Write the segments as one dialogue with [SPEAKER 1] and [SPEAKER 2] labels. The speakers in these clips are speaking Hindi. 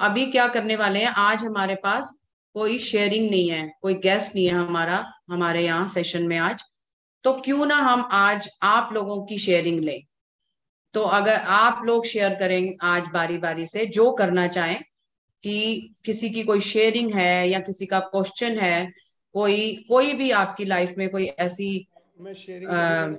[SPEAKER 1] अभी क्या करने वाले हैं, आज हमारे पास कोई शेयरिंग नहीं है, कोई गेस्ट नहीं है हमारे यहाँ सेशन में आज। तो क्यों ना हम आज आप लोगों की शेयरिंग लें। तो अगर आप लोग शेयर करें आज बारी बारी से जो करना चाहें, कि किसी की कोई शेयरिंग है या किसी का क्वेश्चन है, कोई कोई भी आपकी लाइफ में कोई ऐसी
[SPEAKER 2] मैं शेयरिंग कैसे करूं?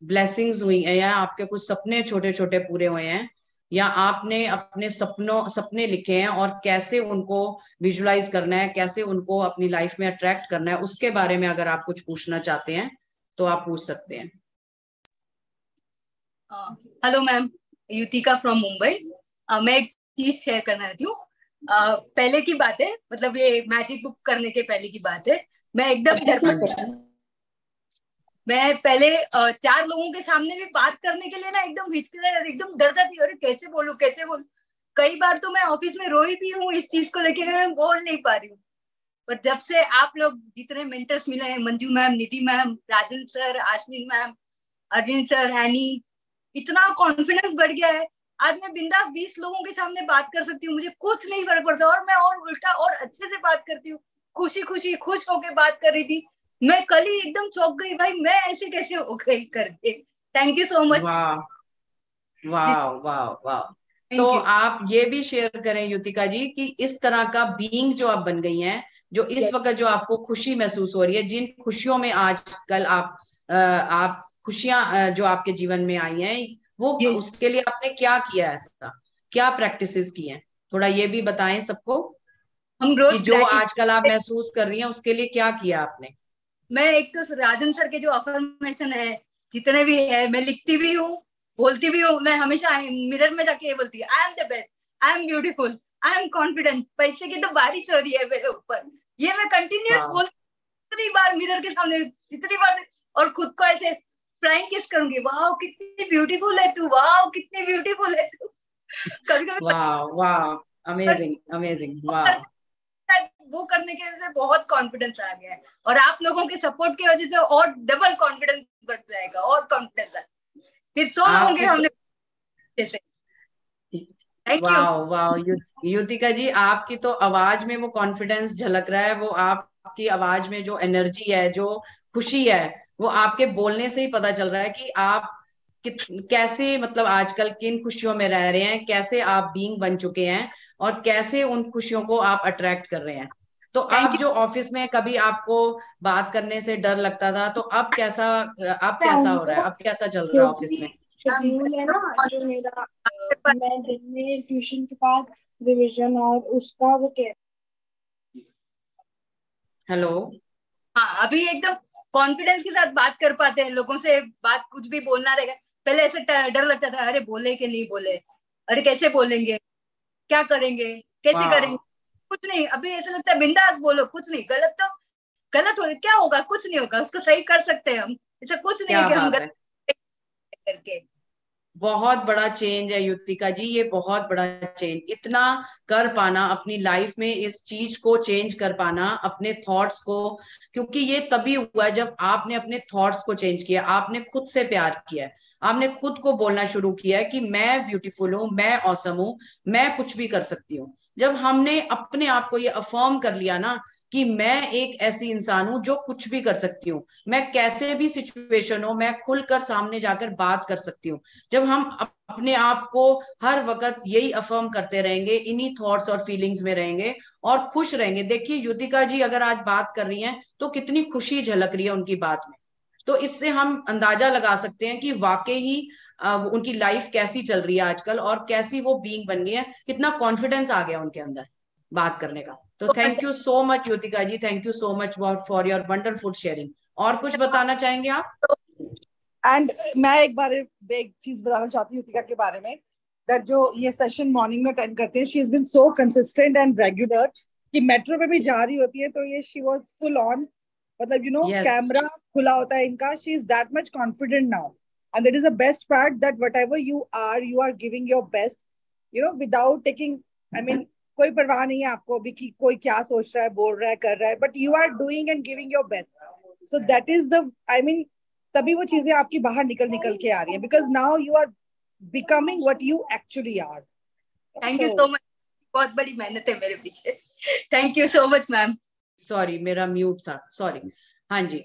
[SPEAKER 1] ब्लेसिंग्स हुई है, या आपके कुछ सपने छोटे छोटे पूरे हुए हैं, या आपने अपने सपने लिखे हैं और कैसे उनको विजुलाइज करना है, कैसे उनको अपनी लाइफ में अट्रैक्ट करना है, उसके बारे में अगर आप कुछ पूछना चाहते हैं तो आप पूछ सकते हैं।
[SPEAKER 3] Hello ma'am, Yutika from Mumbai. मैं एक चीज शेयर करना चाहती हूँ। पहले की बात है, मतलब ये मैजिक बुक करने के पहले की बात है। मैं एकदम मैं पहले 4 लोगों के सामने भी बात करने के लिए ना एकदम हिचकिचा, एकदम डर जाती, अरे कैसे बोलूं कैसे बोलूं। कई बार तो मैं ऑफिस में रोई भी हूँ इस चीज को लेके, मैं बोल नहीं पा रही हूँ। पर जब से आप लोग जितने मेंटर्स मिले हैं, मंजू मैम, निधि मैम, राजन सर, आश्विन मैम, अरविंद सर, हैनी, इतना कॉन्फिडेंस बढ़ गया है। आज मैं बिंदास 20 लोगों के सामने बात कर सकती हूँ, मुझे कुछ नहीं फर्क पड़ता, और मैं और उल्टा और अच्छे से बात करती हूँ। खुश होके बात कर रही थी। मैं कल ही एकदम चौंक गई, भाई मैं ऐसे कैसे हो गई करके। Thank you so much.
[SPEAKER 1] वाह वाह वाह वाह। तो आप ये भी शेयर करें युतिका जी कि इस तरह का बीइंग जो आप बन गई हैं, जो इस वक्त जो आपको खुशी महसूस हो रही है, जिन खुशियों में आजकल आप खुशियां जो आपके जीवन में आई हैं, वो उसके लिए आपने क्या किया, ऐसा क्या प्रैक्टिसेस की हैं, थोड़ा ये भी बताएं सबको
[SPEAKER 3] हम
[SPEAKER 1] कि
[SPEAKER 3] रोज
[SPEAKER 1] जो आजकल आप महसूस कर रही हैं उसके लिए क्या किया आपने।
[SPEAKER 3] मैं एक तो राजन सर के जो अफर्मेशन है जितने भी है, मैं लिखती भी हूँ, बोलती भी हूँ। मैं हमेशा मिरर में जाके ये बोलती हूँ, आई am the best, I am beautiful, I am confident. पैसे की तो बारिश हो रही है मेरे ऊपर, ये मैं कंटिन्यूस बोलती जितनी बार मिरर के सामने, जितनी बार, और खुद को ऐसे फ्लाइंग किस करूंगी, वाह कितनी ब्यूटीफुल है तू, वाह कितनी ब्यूटीफुल है तू। कभी कभी
[SPEAKER 1] वाह वाह, अमेजिंग अमेजिंग, वाह।
[SPEAKER 3] वो करने की वजह से बहुत कॉन्फिडेंस आ गया है, और आप लोगों के सपोर्ट की वजह से और डबल कॉन्फिडेंस बढ़ जाएगा, और कॉन्फिडेंस फिर 100 लोगों के हमने। Thank you.
[SPEAKER 1] वाह वाह, युतिका जी आपकी तो आवाज में वो कॉन्फिडेंस झलक रहा है, वो आपकी आवाज में जो एनर्जी है, जो खुशी है, वो आपके बोलने से ही पता चल रहा है कि आप कैसे, मतलब आजकल किन खुशियों में रह रहे हैं, कैसे आप बीइंग बन चुके हैं, और कैसे उन खुशियों को आप अट्रैक्ट कर रहे हैं। तो अब जो ऑफिस में कभी आपको बात करने से डर लगता था, तो अब कैसा हो रहा है, अब कैसा चल रहा है ऑफिस में?
[SPEAKER 4] शेड्यूल है ना जो मेरा, मैं दिन में ट्यूशन के बाद रिवीजन और उसका वो क्या।
[SPEAKER 1] हेलो।
[SPEAKER 3] हाँ, अभी एकदम कॉन्फिडेंस के साथ बात कर पाते हैं लोगों से, बात कुछ भी बोलना रहेगा। पहले ऐसे डर लगता था, अरे बोले कि नहीं बोले, अरे कैसे बोलेंगे, क्या करेंगे, कैसे करेंगे। कुछ नहीं, अभी ऐसा लगता है बिंदास बोलो, कुछ नहीं, गलत तो गलत हो क्या होगा, कुछ नहीं होगा, उसको सही कर सकते हैं हम। ऐसा कुछ नहीं है कि हम गलत करके।
[SPEAKER 1] बहुत बड़ा चेंज है युतिका जी, ये बहुत बड़ा चेंज, इतना कर पाना अपनी लाइफ में, इस चीज को चेंज कर पाना अपने थॉट्स को, क्योंकि ये तभी हुआ जब आपने अपने थॉट्स को चेंज किया, आपने खुद से प्यार किया है, आपने खुद को बोलना शुरू किया है कि मैं ब्यूटीफुल हूँ, मैं ऑसम हूँ, मैं कुछ भी कर सकती हूँ। जब हमने अपने आप को ये अफर्म कर लिया ना कि मैं एक ऐसी इंसान हूं जो कुछ भी कर सकती हूँ, मैं कैसे भी सिचुएशन हो मैं खुलकर सामने जाकर बात कर सकती हूँ, जब हम अपने आप को हर वक्त यही अफर्म करते रहेंगे, इन्हीं थॉट्स और फीलिंग्स में रहेंगे और खुश रहेंगे। देखिए युतिका जी अगर आज बात कर रही हैं तो कितनी खुशी झलक रही है उनकी बात में, तो इससे हम अंदाजा लगा सकते हैं कि वाकई ही उनकी लाइफ कैसी चल रही है आजकल, और कैसी वो बीइंग बन गई है, कितना कॉन्फिडेंस आ गया उनके अंदर बात करने का। तो thank you so much Yutika ji, thank you so much for your wonderful sharing. और कुछ बताना चाहेंगे आप?
[SPEAKER 5] एंड मैं एक चीज बताना चाहती हूँ युतिका के बारे में, दैट जो ये सेशन मॉर्निंग में अटेंड करते हैं, she is been so consistent and regular कि मेट्रो पे भी जा रही होती है तो ये शी वाज फुल ऑन, मतलब कैमरा खुला होता है इनका, she is that much confident now, and that is the best part, that whatever you are giving your best, without taking, I mean कोई परवाह नहीं है आपको अभी कि कोई क्या सोच रहा है, बोल रहा है, कर रहा है, but you are doing and giving your best. So that is the, I mean तभी वो चीजें आपकी बाहर निकल के आ रही है, because now you are becoming what you actually are.
[SPEAKER 3] Thank you so much. बहुत बड़ी मेहनत है मेरे पीछे। Thank you so much ma'am.
[SPEAKER 1] Sorry, मेरा म्यूट था, सॉरी। हाँ जी,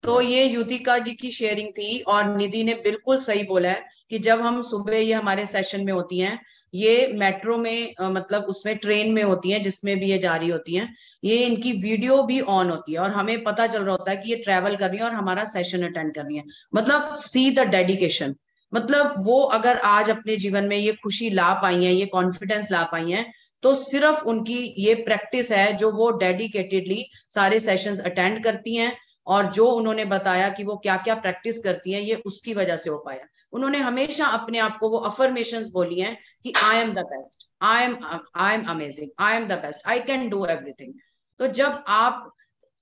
[SPEAKER 1] तो ये युतिका जी की शेयरिंग थी, और निधि ने बिल्कुल सही बोला है कि जब हम सुबह ये हमारे सेशन में होती हैं, ये मेट्रो में मतलब उसमें ट्रेन में होती हैं, जिसमें भी ये जा रही होती हैं, ये इनकी वीडियो भी ऑन होती है और हमें पता चल रहा होता है कि ये ट्रैवल कर रही है और हमारा सेशन अटेंड कर रही है। मतलब सी द डेडिकेशन। मतलब वो अगर आज अपने जीवन में ये खुशी ला पाई है, ये कॉन्फिडेंस ला पाई है, तो सिर्फ उनकी ये प्रैक्टिस है जो वो डेडिकेटेडली सारे सेशंस अटेंड करती हैं, और जो उन्होंने बताया कि वो क्या क्या प्रैक्टिस करती हैं, ये उसकी वजह से हो पाया। उन्होंने हमेशा अपने आप को वो अफर्मेशंस बोली हैं कि आई am the best, I am amazing, I am the best, I can do everything. तो जब आप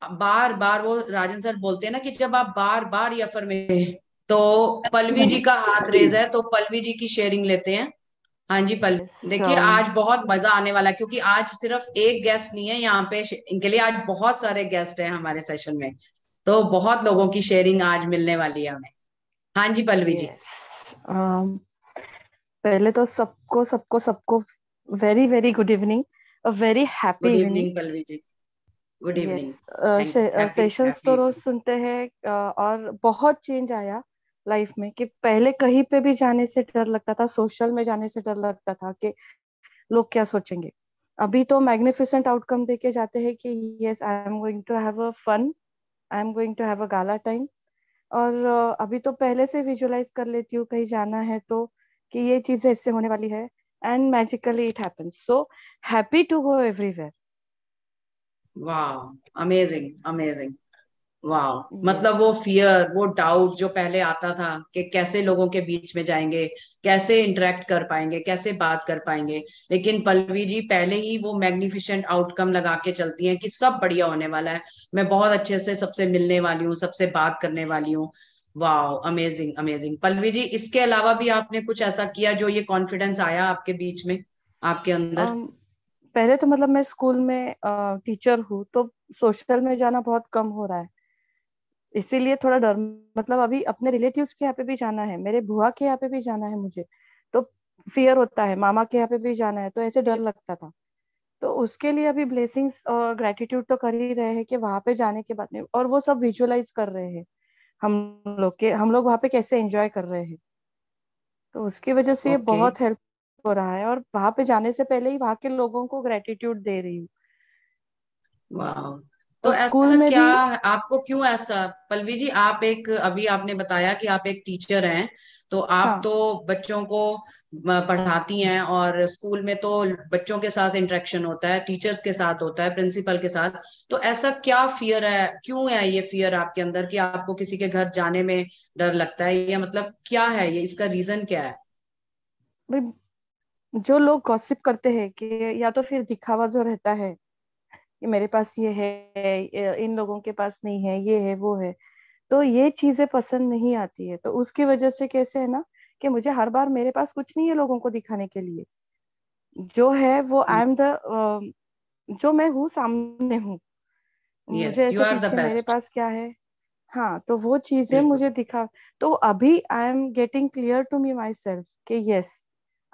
[SPEAKER 1] बार बार, वो राजन सर बोलते हैं ना कि जब आप बार बार ये अफर्मेशन, तो पल्लवी जी का हाथ रेज है, तो पल्लवी जी की शेयरिंग लेते हैं। हाँ जी पल्लवी, देखिए आज बहुत मजा आने वाला है, क्योंकि आज सिर्फ एक गेस्ट नहीं है यहाँ पे, इनके लिए आज बहुत सारे गेस्ट हैं हमारे सेशन में, तो बहुत लोगों की शेयरिंग आज मिलने वाली है हमें। हाँ जी पल्लवी जी।
[SPEAKER 6] पहले तो सबको सबको सबको very very good evening, a very happy
[SPEAKER 1] good
[SPEAKER 6] evening.
[SPEAKER 1] Evening Pallavi ji, good evening.
[SPEAKER 6] Yes, sessions तो रोज सुनते हैं, और बहुत चेंज आया लाइफ में कि पहले कहीं पे भी जाने से डर लगता था, सोशल में जाने से डर लगता था कि लोग क्या सोचेंगे। अभी तो मैग्निफिसेंट आउटकम देके जाते हैं कि yes I am going to have a fun, I am going to have a gala time. और अभी तो पहले से विजुअलाइज कर लेती हूँ कहीं जाना है तो कि ये चीज इससे होने वाली है, and magically it happens. So happy to go everywhere.
[SPEAKER 1] वाह, अमेजिंग अमेजिंग। वाह,
[SPEAKER 6] यस।
[SPEAKER 1] मतलब वो फियर, वो डाउट जो पहले आता था कि कैसे लोगों के बीच में जाएंगे, कैसे इंटरेक्ट कर पाएंगे, कैसे बात कर पाएंगे, लेकिन पल्लवी जी पहले ही वो मैग्निफिसेंट आउटकम लगा के चलती हैं कि सब बढ़िया होने वाला है, मैं बहुत अच्छे से सबसे मिलने वाली हूँ, सबसे बात करने वाली हूँ। वाह, अमेजिंग अमेजिंग। पल्लवी जी, इसके अलावा भी आपने कुछ ऐसा किया जो ये कॉन्फिडेंस आया आपके बीच में, आपके अंदर?
[SPEAKER 6] पहले तो मतलब मैं स्कूल में टीचर हूँ, तो सोशल में जाना बहुत कम हो रहा है, इसीलिए थोड़ा डर। मतलब अभी अपने रिलेटिव्स के यहाँ पे भी जाना है, मेरे बुआ के यहाँ पे भी जाना है मुझे, तो फियर होता है, मामा के यहाँ पे भी जाना है तो ऐसे डर लगता था। तो उसके लिए अभी ब्लेसिंग्स और ग्रेटिट्यूड तो कर ही रहे हैं कि वहां पे जाने के बाद में, और वो सब विजुअलाइज कर रहे हैं हम लोग वहां पे कैसे एंजॉय कर रहे हैं। तो उसकी वजह से ये
[SPEAKER 1] ओके।
[SPEAKER 6] बहुत हेल्प हो रहा है, और वहां पे जाने से पहले ही वहां के लोगों को ग्रेटिट्यूड दे रही हूँ।
[SPEAKER 1] वाह, तो
[SPEAKER 6] और स्कूल
[SPEAKER 1] ऐसा
[SPEAKER 6] में
[SPEAKER 1] क्या,
[SPEAKER 6] भी।
[SPEAKER 1] आपको क्यों ऐसा, पल्लवी जी आप एक, अभी आपने बताया कि आप एक टीचर हैं, तो आप
[SPEAKER 6] हाँ।
[SPEAKER 1] तो बच्चों को पढ़ाती हैं, और स्कूल में तो बच्चों के साथ इंटरेक्शन होता है, टीचर्स के साथ होता है, प्रिंसिपल के साथ, तो ऐसा क्या फियर है, क्यों है ये फियर आपके अंदर कि आपको किसी के घर जाने में डर लगता है, या मतलब क्या है ये, इसका रीजन क्या है?
[SPEAKER 6] भाई, जो लोग गॉसिप करते हैं कि, या तो फिर दिखावा जो रहता है कि मेरे पास ये है, इन लोगों के पास नहीं है, ये है वो है, तो ये चीजें पसंद नहीं आती है। तो उसकी वजह से कैसे है ना कि मुझे हर बार मेरे पास कुछ नहीं है लोगों को दिखाने के लिए, जो है वो आई एम द, जो मैं हूँ सामने हूँ,
[SPEAKER 1] यस,
[SPEAKER 6] मुझे
[SPEAKER 1] यू
[SPEAKER 6] ऐसे
[SPEAKER 1] आर द
[SPEAKER 6] पीछे मेरे
[SPEAKER 1] बेस्ट।
[SPEAKER 6] पास क्या है। हाँ, तो वो चीजें
[SPEAKER 1] बिल्कुल।
[SPEAKER 6] मुझे दिखा। तो अभी I am getting clear to me myself कि yes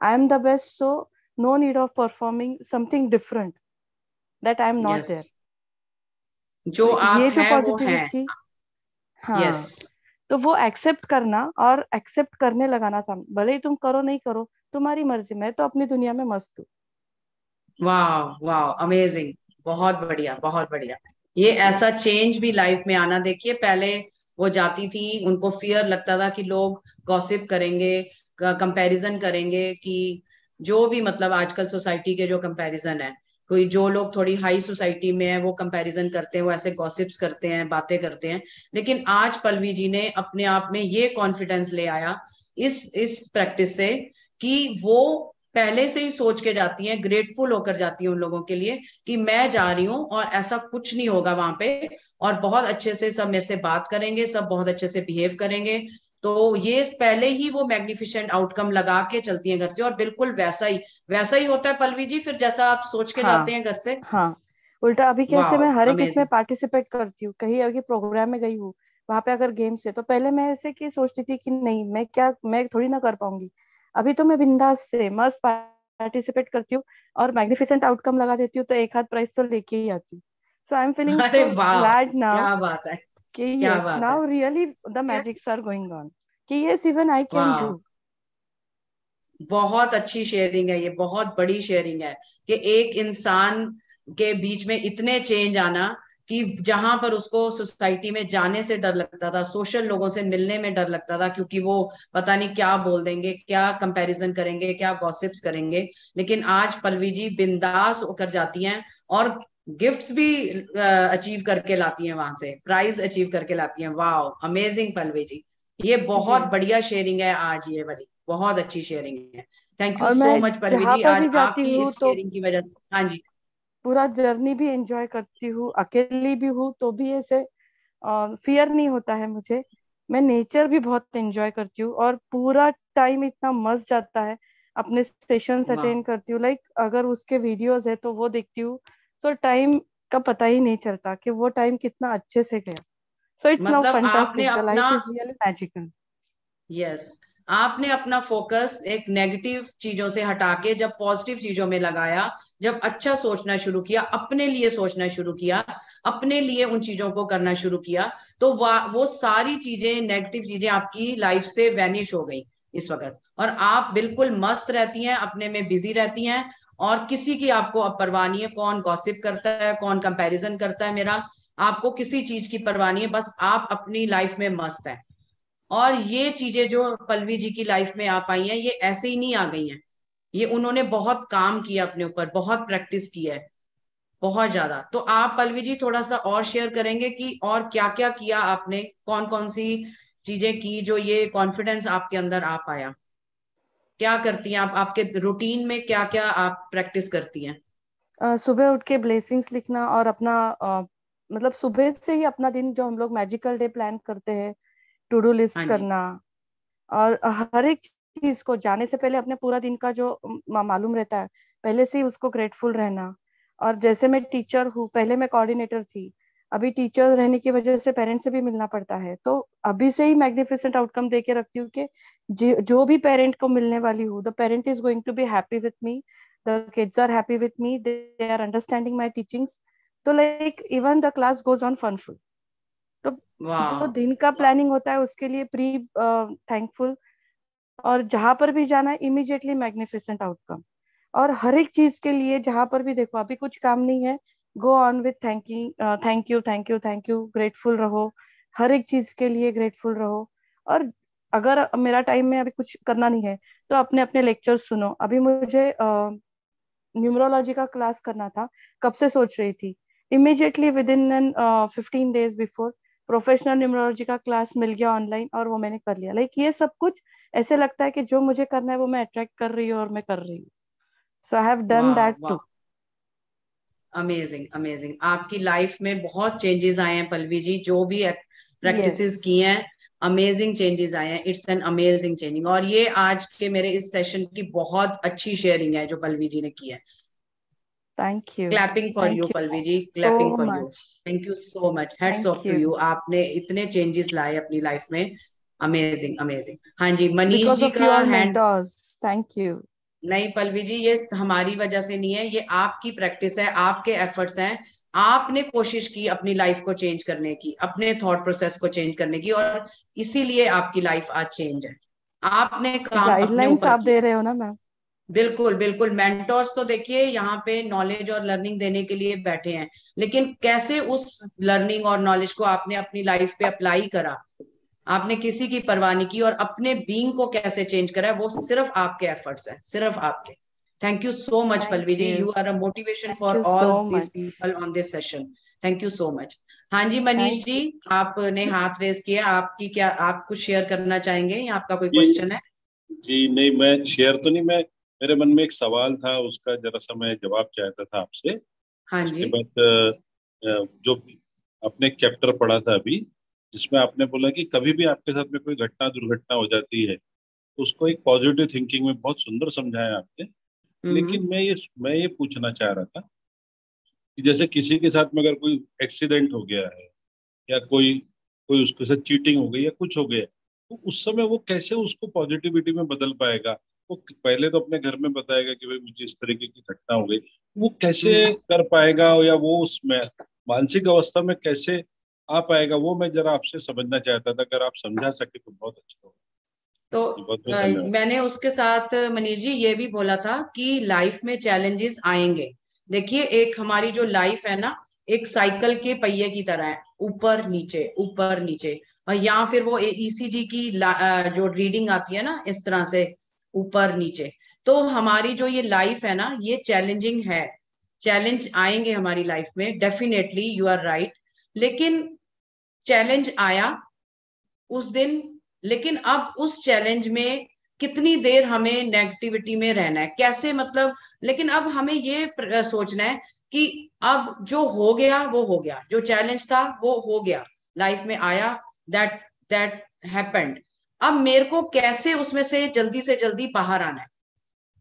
[SPEAKER 6] I am the best, so no need of performing something different, that I am not
[SPEAKER 1] yes,
[SPEAKER 6] there.
[SPEAKER 1] जो
[SPEAKER 6] तो
[SPEAKER 1] आप
[SPEAKER 6] ये जो
[SPEAKER 1] हैं वो हैं।
[SPEAKER 6] Positivity,
[SPEAKER 1] yes.
[SPEAKER 6] हाँ, तो वो एक्सेप्ट करना और एक्सेप्ट करने लगाना सामने, भले ही तुम करो नहीं करो, तुम्हारी मर्जी, मैं तो अपनी दुनिया में मस्त हूँ।
[SPEAKER 1] वाह वाह, अमेजिंग, बहुत बढ़िया बहुत बढ़िया। ये
[SPEAKER 6] यस।
[SPEAKER 1] ऐसा चेंज भी लाइफ में आना, देखिए पहले वो जाती थी, उनको फियर लगता था कि लोग गॉसिप करेंगे, कंपैरिजन करेंगे, कि जो भी मतलब आजकल सोसाइटी के जो कंपैरिजन है, कोई जो लोग थोड़ी हाई सोसाइटी में है वो कंपैरिजन करते हैं, वो ऐसे गॉसिप्स करते हैं, बातें करते हैं, लेकिन आज पल्लवी जी ने अपने आप में ये कॉन्फिडेंस ले आया इस प्रैक्टिस से, कि वो पहले से ही सोच के जाती हैं, ग्रेटफुल होकर जाती हैं उन लोगों के लिए कि मैं जा रही हूँ और ऐसा कुछ नहीं होगा वहां पे, और बहुत अच्छे से सब मेरे से बात करेंगे, सब बहुत अच्छे से बिहेव करेंगे। तो ये पहले ही वो मैग्निफिसेंट आउटकम लगा के चलती हैं घर से, और बिल्कुल वैसा ही होता है पल्लवी जी, फिर जैसा आप सोच के जाते
[SPEAKER 6] हाँ।
[SPEAKER 1] हैं घर से।
[SPEAKER 6] हाँ, उल्टा अभी कैसे मैं
[SPEAKER 1] वाह,
[SPEAKER 6] हर एक इसमें
[SPEAKER 1] अमेजिंग।
[SPEAKER 6] पार्टिसिपेट करती हूँ, कहीं अगर प्रोग्राम में गई हूँ, वहां पे अगर गेम्स है, तो पहले मैं ऐसे की सोचती थी कि नहीं, मैं क्या, मैं थोड़ी ना कर पाऊंगी। अभी तो मैं बिंदास से मस्त पार्टिसिपेट करती हूँ और मैग्निफिसेंट आउटकम लगा देती हूँ तो एक हाथ प्राइस तो लेके ही आती हूँ. सो आई एम फीलिंग
[SPEAKER 1] अरे
[SPEAKER 6] सो
[SPEAKER 1] वाह,
[SPEAKER 6] ग्लैड नाउ
[SPEAKER 1] क्या बात है,
[SPEAKER 6] कि
[SPEAKER 1] क्या
[SPEAKER 6] यस
[SPEAKER 1] बात है,
[SPEAKER 6] now really the magics are going on, कि यस इवन आई कैन
[SPEAKER 1] वाह,
[SPEAKER 6] डू.
[SPEAKER 1] बहुत अच्छी शेयरिंग है ये, बहुत बड़ी शेयरिंग है कि एक इंसान के बीच में इतने चेंज आना कि जहां पर उसको सोसाइटी में जाने से डर लगता था, सोशल लोगों से मिलने में डर लगता था क्योंकि वो पता नहीं क्या बोल देंगे, क्या कंपैरिजन करेंगे, क्या गॉसिप्स करेंगे, लेकिन आज पल्लवी जी बिंदास होकर जाती हैं और गिफ्ट्स भी अचीव करके लाती हैं, वहां से प्राइज अचीव करके लाती हैं. वाह, अमेजिंग पल्लवी जी, ये बहुत
[SPEAKER 6] यस.
[SPEAKER 1] बढ़िया शेयरिंग है आज, ये वाली बहुत अच्छी शेयरिंग है. थैंक यू
[SPEAKER 6] और मैं
[SPEAKER 1] सो मच पल्लवी
[SPEAKER 6] जहां
[SPEAKER 1] जी,
[SPEAKER 6] पर
[SPEAKER 1] आज
[SPEAKER 6] भी जाती
[SPEAKER 1] आपकी
[SPEAKER 6] हूँ
[SPEAKER 1] इस
[SPEAKER 6] तो
[SPEAKER 1] शेयरिंग की वजह से. हाँ जी.
[SPEAKER 6] पूरा जर्नी भी एंजॉय करती हूँ, अकेली भी हूँ तो भी ऐसे फियर नहीं होता है मुझे. मैं नेचर भी बहुत एंजॉय करती हूँ और पूरा टाइम इतना मस्त जाता है. अपने सेशंस
[SPEAKER 1] वाह,
[SPEAKER 6] अटेंड करती हूँ, लाइक अगर उसके वीडियोस है तो वो देखती हूँ, तो टाइम का पता ही नहीं चलता कि वो टाइम कितना अच्छे से गया. सो इट्स नाउ
[SPEAKER 1] मतलब आपने
[SPEAKER 6] फैंटास्टिक, द
[SPEAKER 1] अपना,
[SPEAKER 6] life is really magical.
[SPEAKER 1] Yes, आपने अपना फोकस एक नेगेटिव चीजों से हटा के जब पॉजिटिव चीजों में लगाया, जब अच्छा सोचना शुरू किया, अपने लिए सोचना शुरू किया, अपने लिए उन चीजों को करना शुरू किया, तो वो सारी चीजें, नेगेटिव चीजें आपकी लाइफ से वैनिश हो गई इस वक्त, और आप बिल्कुल मस्त रहती हैं, अपने में बिजी रहती हैं, और किसी की आपको अब परवाह नहीं है, कौन गॉसिप करता है, कौन कंपैरिजन करता है मेरा, आपको किसी चीज की परवाह नहीं है, बस आप अपनी लाइफ में मस्त है. और ये चीजें जो पल्लवी जी की लाइफ में आ पाई हैं, ये ऐसे ही नहीं आ गई हैं, ये उन्होंने बहुत काम किया अपने ऊपर, बहुत प्रैक्टिस की है, बहुत ज्यादा. तो आप पल्लवी जी थोड़ा सा और शेयर करेंगे कि और क्या क्या किया आपने, कौन कौन सी चीजें की जो ये कॉन्फिडेंस आपके अंदर आ पाया, क्या करती हैं आप, आपके रूटीन में क्या क्या आप प्रैक्टिस करती हैं?
[SPEAKER 6] सुबह उठ के ब्लेसिंग्स लिखना और अपना मतलब सुबह से ही अपना दिन जो हम लोग मैजिकल डे प्लान करते हैं, टू डू लिस्ट
[SPEAKER 1] हाँ जी.
[SPEAKER 6] करना, और हर एक चीज को जाने से पहले अपने पूरा दिन का जो मालूम रहता है पहले से ही उसको ग्रेटफुल रहना. और जैसे मैं टीचर हूँ, पहले मैं कोऑर्डिनेटर थी, अभी टीचर रहने की वजह से पेरेंट्स से भी मिलना पड़ता है, तो अभी से ही मैग्निफिसेंट आउटकम दे के रखती हूँ कि जो भी पेरेंट को मिलने वाली हूँ, the parent is going to be happy with me, the kids are happy with me, they are understanding my teachings, तो like even the class goes on funful. तो जो
[SPEAKER 1] वाह,
[SPEAKER 6] दिन का प्लानिंग होता है उसके लिए प्री थैंकफुल, और जहां पर भी जाना है इमीडिएटली मैग्निफिसेंट आउटकम. और हर एक चीज के लिए जहां पर भी देखो अभी कुछ काम नहीं है, go on with thanking, thank you thank you thank you, grateful रहो, हर एक चीज के लिए ग्रेटफुल रहो. और अगर मेरा टाइम में अभी कुछ करना नहीं है तो अपने अपने लेक्चर सुनो. अभी मुझे न्यूमरोलॉजी का क्लास करना था, कब से सोच रही थी, immediately with in 15 days before professional numerology का क्लास मिल गया ऑनलाइन और वो मैंने कर लिया. लाइक ये सब कुछ ऐसे लगता है कि जो मुझे करना है वो मैं अट्रैक्ट कर रही हूँ और मैं कर रही हूँ. सो आई हैव डन
[SPEAKER 1] वाह,
[SPEAKER 6] दैट
[SPEAKER 1] वाह,
[SPEAKER 6] टू.
[SPEAKER 1] Amazing, amazing. आपकी लाइफ में बहुत चेंजेस आए हैं पल्लवी जी, जो भी
[SPEAKER 6] यस.
[SPEAKER 1] प्रैक्टिसेस की हैं, अमेजिंग चेंजेस आए हैं. It's an amazing changing. और ये आज के मेरे इस सेशन की बहुत अच्छी शेयरिंग है जो पल्लवी जी ने की है. Clapping for you
[SPEAKER 6] thank you
[SPEAKER 1] Pallavi ji,
[SPEAKER 6] so
[SPEAKER 1] clapping for you.
[SPEAKER 6] Much.
[SPEAKER 1] Thank you so much, heads
[SPEAKER 6] thank
[SPEAKER 1] off to
[SPEAKER 6] you.
[SPEAKER 1] You. आपने इतने चेंजेस लाए अपनी लाइफ में. Amazing, amazing. हाँ जी, मनीष
[SPEAKER 6] बिकॉज
[SPEAKER 1] जी
[SPEAKER 6] ऑफ
[SPEAKER 1] का
[SPEAKER 6] your
[SPEAKER 1] hand.
[SPEAKER 6] Mentors, thank you.
[SPEAKER 1] नहीं पल्लवी जी, ये हमारी वजह से नहीं है, ये आपकी प्रैक्टिस है, आपके एफर्ट्स हैं. आपने कोशिश की अपनी लाइफ को चेंज करने की, अपने थॉट प्रोसेस को चेंज करने की, और इसीलिए आपकी लाइफ आज चेंज है. आपने काम अपने
[SPEAKER 6] गाइडलाइंस
[SPEAKER 1] ऊपर
[SPEAKER 6] आप दे
[SPEAKER 1] किया.
[SPEAKER 6] रहे हो ना मैम.
[SPEAKER 1] बिल्कुल, बिल्कुल. मेंटोर्स तो देखिए यहाँ पे नॉलेज और लर्निंग देने के लिए बैठे हैं, लेकिन कैसे उस लर्निंग और नॉलेज को आपने अपनी लाइफ पे अप्लाई करा, आपने किसी की परवाह नहीं की, और अपने बीइंग को कैसे चेंज करा है, वो सिर्फ आपके एफर्ट्स है, सिर्फ आपके. Thank you so much Pallavi
[SPEAKER 6] thank
[SPEAKER 1] ji,
[SPEAKER 6] you.
[SPEAKER 1] You are a motivation
[SPEAKER 6] thank
[SPEAKER 1] for
[SPEAKER 6] you
[SPEAKER 1] all
[SPEAKER 6] so
[SPEAKER 1] this
[SPEAKER 6] much.
[SPEAKER 1] People on this session. Thank you so much. हाँ जी, मनीष
[SPEAKER 6] थैंक
[SPEAKER 1] जी,
[SPEAKER 6] यू.
[SPEAKER 1] आपने हाथ रेस किया, आपकी क्या, आप कुछ शेयर करना चाहेंगे या आपका कोई
[SPEAKER 7] जी
[SPEAKER 1] क्वेश्चन है?
[SPEAKER 7] जी नहीं, मैं शेयर तो नहीं, मैं मेरे मन में एक सवाल था, उसका जरा सा मैं जवाब चाहता था आपसे.
[SPEAKER 1] हाँ
[SPEAKER 7] इसके
[SPEAKER 1] जी.
[SPEAKER 7] बाद जो आपने एक चैप्टर पढ़ा था अभी, जिसमें आपने बोला कि कभी भी आपके साथ में कोई घटना दुर्घटना हो जाती है तो उसको एक पॉजिटिव थिंकिंग में बहुत सुंदर समझाया आपने.
[SPEAKER 1] हम्म.
[SPEAKER 7] लेकिन मैं ये पूछना चाह रहा था कि जैसे किसी के साथ में अगर कोई एक्सीडेंट हो गया है, या कोई कोई उसके साथ चीटिंग हो गई या कुछ हो गया, तो उस समय वो कैसे उसको पॉजिटिविटी में बदल पाएगा? वो पहले तो अपने घर में बताएगा कि भाई मुझे इस तरीके की घटना हो गई, वो कैसे कर पाएगा, या वो उसमें मानसिक अवस्था में कैसे आ पाएगा, वो मैं जरा आपसे समझना चाहता था। अगर आप समझा सके तो बहुत अच्छा होगा।
[SPEAKER 1] तो
[SPEAKER 7] बहुत बहुत धन्यवाद।
[SPEAKER 1] मैंने उसके साथ मनीष जी ये भी बोला था कि लाइफ में चैलेंजेस आएंगे। देखिए, एक हमारी जो लाइफ है ना, एक साइकिल के पहिए की तरह है, ऊपर नीचे ऊपर नीचे। और या फिर वो ईसीजी की जो रीडिंग आती है ना, इस तरह से ऊपर नीचे। तो हमारी जो ये लाइफ है ना, ये चैलेंजिंग है। चैलेंज आएंगे हमारी लाइफ में, डेफिनेटली, यू आर राइट। लेकिन चैलेंज आया उस दिन, लेकिन अब उस चैलेंज में कितनी देर हमें नेगेटिविटी में रहना है, कैसे, मतलब। लेकिन अब हमें ये सोचना है कि अब जो हो गया वो हो गया, जो चैलेंज था वो हो गया, लाइफ में आया, दैट दैट हैपेंड। अब मेरे को कैसे उसमें से जल्दी बाहर आना है।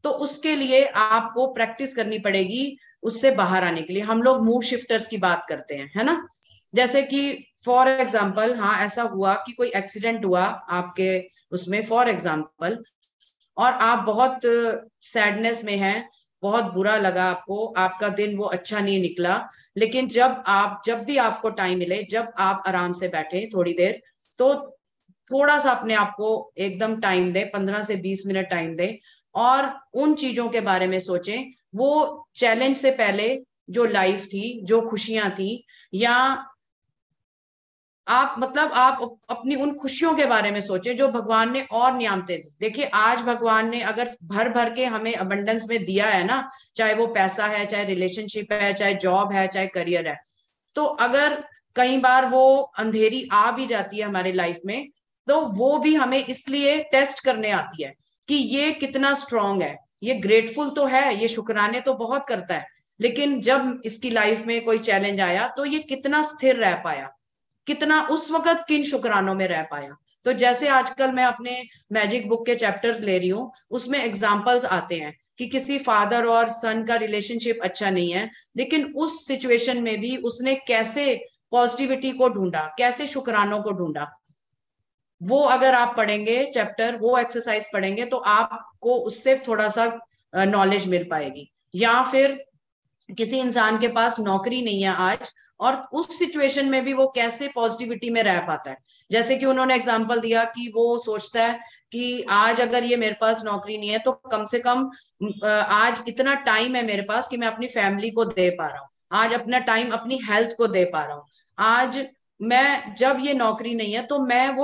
[SPEAKER 1] तो उसके लिए आपको प्रैक्टिस करनी पड़ेगी। उससे बाहर आने के लिए हम लोग मूड शिफ्टर्स की बात करते हैं, है ना। जैसे कि फॉर एग्जाम्पल, हाँ, ऐसा हुआ कि कोई एक्सीडेंट हुआ आपके उसमें, फॉर एग्जाम्पल, और आप बहुत सैडनेस में हैं, बहुत बुरा लगा आपको, आपका दिन वो अच्छा नहीं निकला। लेकिन जब भी आपको टाइम मिले, जब आप आराम से बैठे थोड़ी देर, तो थोड़ा सा अपने आप को एकदम टाइम दे, 15 से 20 मिनट टाइम दे, और उन चीजों के बारे में सोचें। वो चैलेंज से पहले जो लाइफ थी, जो खुशियां थी, या आप, मतलब आप अपनी उन खुशियों के बारे में सोचें जो भगवान ने और नियामतें दी। देखिए, आज भगवान ने अगर भर भर के हमें अबंडेंस में दिया है ना, चाहे वो पैसा है, चाहे रिलेशनशिप है, चाहे जॉब है, चाहे करियर है, तो अगर कई बार वो अंधेरी आ भी जाती है हमारे लाइफ में, तो वो भी हमें इसलिए टेस्ट करने आती है कि ये कितना स्ट्रांग है, ये ग्रेटफुल तो है, ये शुक्राने तो बहुत करता है, लेकिन जब इसकी लाइफ में कोई चैलेंज आया तो ये कितना स्थिर रह पाया, कितना उस वक्त किन शुक्रानों में रह पाया। तो जैसे आजकल मैं अपने मैजिक बुक के चैप्टर्स ले रही हूँ, उसमें एग्जाम्पल्स आते हैं कि किसी फादर और सन का रिलेशनशिप अच्छा नहीं है, लेकिन उस सिचुएशन में भी उसने कैसे पॉजिटिविटी को ढूंढा, कैसे शुक्रानों को ढूंढा। वो अगर आप पढ़ेंगे चैप्टर, वो एक्सरसाइज पढ़ेंगे, तो आपको उससे थोड़ा सा नॉलेज मिल पाएगी। या फिर किसी इंसान के पास नौकरी नहीं है आज, और उस सिचुएशन में भी वो कैसे पॉजिटिविटी में रह पाता है। जैसे कि उन्होंने एग्जांपल दिया कि वो सोचता है कि आज अगर ये मेरे पास नौकरी नहीं है, तो कम से कम आज इतना टाइम है मेरे पास कि मैं अपनी फैमिली को दे पा रहा हूँ, आज अपना टाइम अपनी हेल्थ को दे पा रहा हूँ। आज मैं, जब ये नौकरी नहीं है, तो मैं वो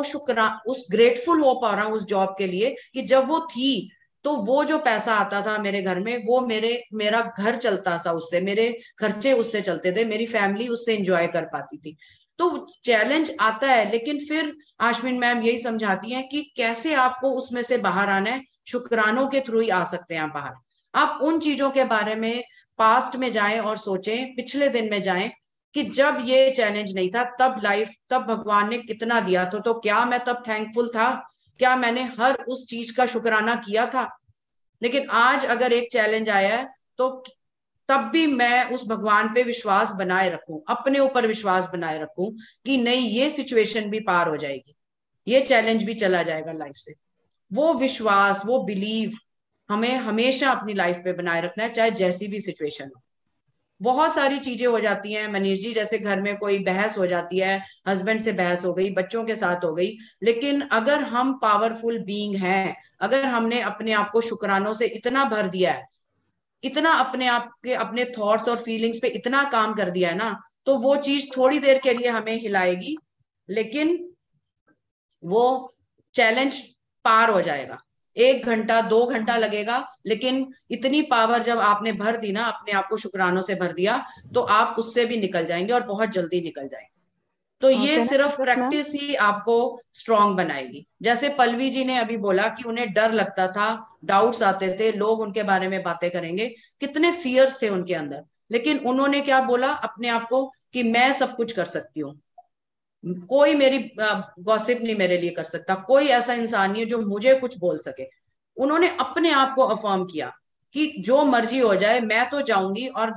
[SPEAKER 1] उस ग्रेटफुल हो पा रहा हूँ उस जॉब के लिए कि जब वो थी, तो वो जो पैसा आता था मेरे घर में, वो मेरा घर चलता था उससे, मेरे खर्चे उससे चलते थे, मेरी फैमिली उससे एंजॉय कर पाती थी। तो चैलेंज आता है, लेकिन फिर आश्विन मैम यही समझाती हैं कि कैसे आपको उसमें से बाहर आना है। शुक्रानों के थ्रू ही आ सकते हैं आप बाहर। आप उन चीजों के बारे में पास्ट में जाएं और सोचें, पिछले दिन में जाएं कि जब ये चैलेंज नहीं था, तब भगवान ने कितना दिया था, तो क्या मैं तब थैंकफुल था, क्या मैंने हर उस चीज का शुक्राना किया था। लेकिन आज अगर एक चैलेंज आया है, तो तब भी मैं उस भगवान पे विश्वास बनाए रखूं, अपने ऊपर विश्वास बनाए रखूं कि नहीं, ये सिचुएशन भी पार हो जाएगी, ये चैलेंज भी चला जाएगा लाइफ से। वो विश्वास, वो बिलीव हमें हमेशा अपनी लाइफ पे बनाए रखना है, चाहे जैसी भी सिचुएशन हो। बहुत सारी चीजें हो जाती हैं मनीष जी, जैसे घर में कोई बहस हो जाती है, हस्बैंड से बहस हो गई, बच्चों के साथ हो गई, लेकिन अगर हम पावरफुल बीइंग हैं, अगर हमने अपने आप को शुक्रानों से इतना भर दिया है, इतना अपने आप के, अपने थॉट्स और फीलिंग्स पे इतना काम कर दिया है ना, तो वो चीज थोड़ी देर के लिए हमें हिलाएगी, लेकिन वो चैलेंज पार हो जाएगा। 1 घंटा 2 घंटा लगेगा, लेकिन इतनी पावर जब आपने भर दी ना, अपने आप को शुक्रानों से भर दिया, तो आप उससे भी निकल जाएंगे, और बहुत जल्दी निकल जाएंगे। तो ये
[SPEAKER 6] कहना
[SPEAKER 1] सिर्फ
[SPEAKER 6] चाहते मैम,
[SPEAKER 1] प्रैक्टिस ही आपको स्ट्रांग बनाएगी। जैसे पल्लवी जी ने अभी बोला कि उन्हें डर लगता था, डाउट्स आते थे, लोग उनके बारे में बातें करेंगे, कितने फियर्स थे उनके अंदर, लेकिन उन्होंने क्या बोला अपने आप को कि मैं सब कुछ कर सकती हूँ, कोई मेरी गॉसिप नहीं मेरे लिए कर सकता, कोई ऐसा इंसान नहीं है जो मुझे कुछ बोल सके। उन्होंने अपने आप को अफर्म किया कि जो मर्जी हो जाए, मैं तो जाऊंगी, और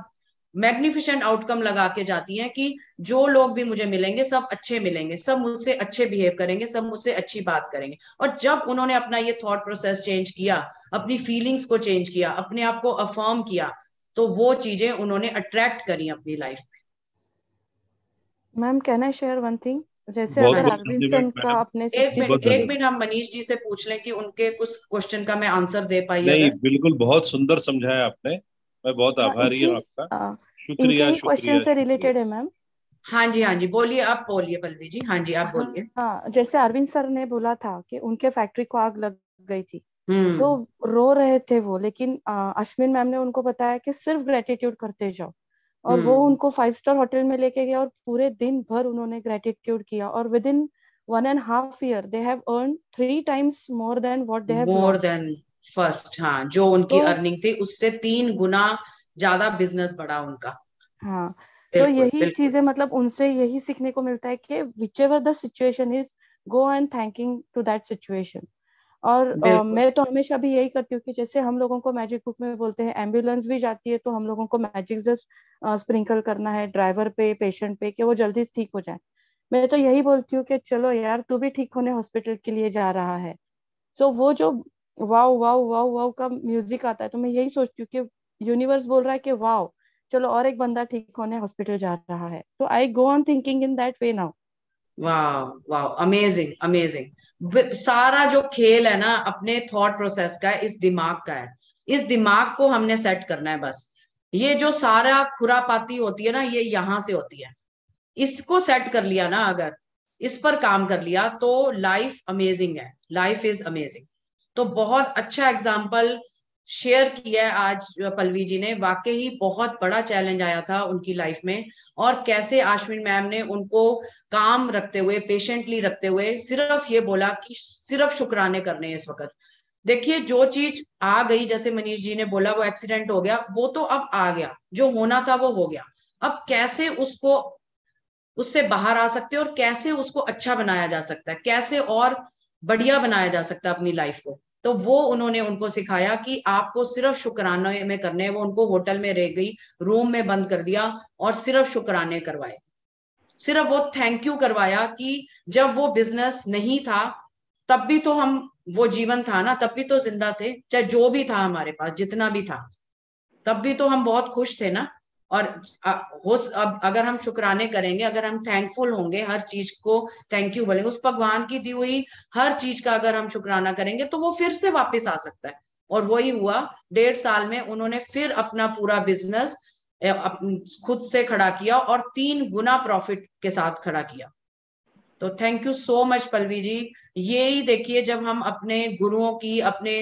[SPEAKER 1] मैग्निफिसेंट आउटकम लगा के जाती हैं कि जो लोग भी मुझे मिलेंगे सब अच्छे मिलेंगे, सब मुझसे अच्छे बिहेव करेंगे, सब मुझसे अच्छी बात करेंगे। और जब उन्होंने अपना ये थॉट प्रोसेस चेंज किया, अपनी फीलिंग्स को चेंज किया, अपने आप को अफर्म किया, तो वो चीजें उन्होंने अट्रैक्ट करी अपनी लाइफ में।
[SPEAKER 6] Ma'am can I share one thing? जैसे
[SPEAKER 7] बहुत
[SPEAKER 6] अगर
[SPEAKER 7] बहुत
[SPEAKER 6] अरविंद
[SPEAKER 7] धन्यवाद
[SPEAKER 6] सन का
[SPEAKER 7] मैडम,
[SPEAKER 6] अपने
[SPEAKER 1] एक
[SPEAKER 7] बहुत
[SPEAKER 1] मिनट
[SPEAKER 6] 66
[SPEAKER 1] एक
[SPEAKER 7] धन्यवाद।
[SPEAKER 1] मिनट हम मनीष जी से पूछ लें कि उनके कुछ क्वेश्चन का मैं आंसर दे पाई
[SPEAKER 7] नहीं,
[SPEAKER 1] अगर।
[SPEAKER 7] बिल्कुल बहुत सुंदर समझाया आपने, मैं बहुत
[SPEAKER 6] हाँ,
[SPEAKER 7] आभारी
[SPEAKER 6] इसी
[SPEAKER 7] हूँ आपका।
[SPEAKER 6] इनके
[SPEAKER 7] शुक्रिया
[SPEAKER 6] ही क्वेश्चन
[SPEAKER 7] शुक्रिया
[SPEAKER 6] से
[SPEAKER 7] शुक्रिया।
[SPEAKER 6] रिलेटेड है मैम।
[SPEAKER 1] हाँ जी, हाँ जी, बोलिए, आप बोलिए पल्लवी जी, हाँ जी आप बोलिए।
[SPEAKER 6] हाँ, जैसे अरविंद सर ने बोला था कि उनके फैक्ट्री को आग लग गई थी, तो
[SPEAKER 1] हम्म।
[SPEAKER 6] रो रहे थे वो, लेकिन अश्विन मैम ने उनको बताया कि सिर्फ ग्रेटिट्यूड करते जाओ, और वो
[SPEAKER 1] हम्म।
[SPEAKER 6] उनको 5 स्टार होटल में लेके गया और पूरे दिन भर उन्होंने ग्रेटिट्यूड किया, और within 1.5 year they have earn 3 times more than what they have
[SPEAKER 1] more
[SPEAKER 6] lost।
[SPEAKER 1] Then first, हाँ, जो उनकी
[SPEAKER 6] तो
[SPEAKER 1] अर्निंग थी उससे 3 गुना ज्यादा बिजनेस बढ़ा उनका।
[SPEAKER 6] हाँ, तो
[SPEAKER 1] बिल्कुल
[SPEAKER 6] यही
[SPEAKER 1] बिल्कुल।
[SPEAKER 6] चीजें मतलब उनसे यही सीखने को मिलता है कि whichever the situation is, go and thanking to that situation. और
[SPEAKER 1] बिल्कुल
[SPEAKER 6] मैं तो हमेशा भी यही करती हूँ कि जैसे हम लोगों को मैजिक बुक में बोलते हैं एम्बुलेंस भी जाती है तो हम लोगों को मैजिक जस्ट स्प्रिंकल करना है ड्राइवर पे, पेशेंट पे, कि वो जल्दी ठीक हो जाए। मैं तो यही बोलती हूँ कि चलो यार, तू भी ठीक होने हॉस्पिटल के लिए जा रहा है। सो वो जो वाओ वाओ वाओ वाओ का म्यूजिक आता है, तो मैं यही सोचती हूँ कि यूनिवर्स बोल रहा है कि वाओ, चलो और एक बंदा ठीक होने हॉस्पिटल जा रहा है, तो I go on thinking in that way now.
[SPEAKER 1] वाह वाह, अमेजिंग अमेजिंग। सारा जो खेल है ना अपने थॉट प्रोसेस का, इस दिमाग का है। इस दिमाग को हमने सेट करना है बस। ये जो सारा खुरापाती होती है ना, ये यहाँ से होती है। इसको सेट कर लिया ना अगर, इस पर काम कर लिया, तो लाइफ अमेजिंग है, लाइफ इज अमेजिंग। तो बहुत अच्छा एग्जाम्पल शेयर किया है आज पल्लवी जी ने। वाकई ही बहुत बड़ा चैलेंज आया था उनकी लाइफ में, और कैसे आश्विन मैम ने उनको काम रखते हुए, पेशेंटली रखते हुए सिर्फ ये बोला कि सिर्फ शुक्राने करने हैं इस वक्त। देखिए, जो चीज आ गई, जैसे मनीष जी ने बोला, वो एक्सीडेंट हो गया, वो तो अब आ गया, जो होना था वो हो गया। अब कैसे उसको, उससे बाहर आ सकते हैं और कैसे उसको अच्छा बनाया जा सकता है, कैसे और बढ़िया बनाया जा सकता है अपनी लाइफ को, तो वो उन्होंने उनको सिखाया कि आपको सिर्फ शुक्राने में करने हैं। वो उनको होटल में रह गई, रूम में बंद कर दिया और सिर्फ शुक्राने करवाए। सिर्फ वो थैंक यू करवाया कि जब वो बिजनेस नहीं था तब भी तो हम, वो जीवन था ना, तब भी तो जिंदा थे, चाहे जो भी था हमारे पास, जितना भी था, तब भी तो हम बहुत खुश थे ना। और अब अगर हम शुक्राने करेंगे, अगर हम थैंकफुल होंगे, हर चीज को थैंक यू बोलेंगे, उस भगवान की दी हुई हर चीज का अगर हम शुक्राना करेंगे, तो वो फिर से वापस आ सकता है। और वही हुआ। 1.5 साल में उन्होंने फिर अपना पूरा बिजनेस खुद से खड़ा किया और 3 गुना प्रॉफिट के साथ खड़ा किया। तो thank you so much Pallavi ji. ये ही देखिए, जब हम अपने गुरुओं की, अपने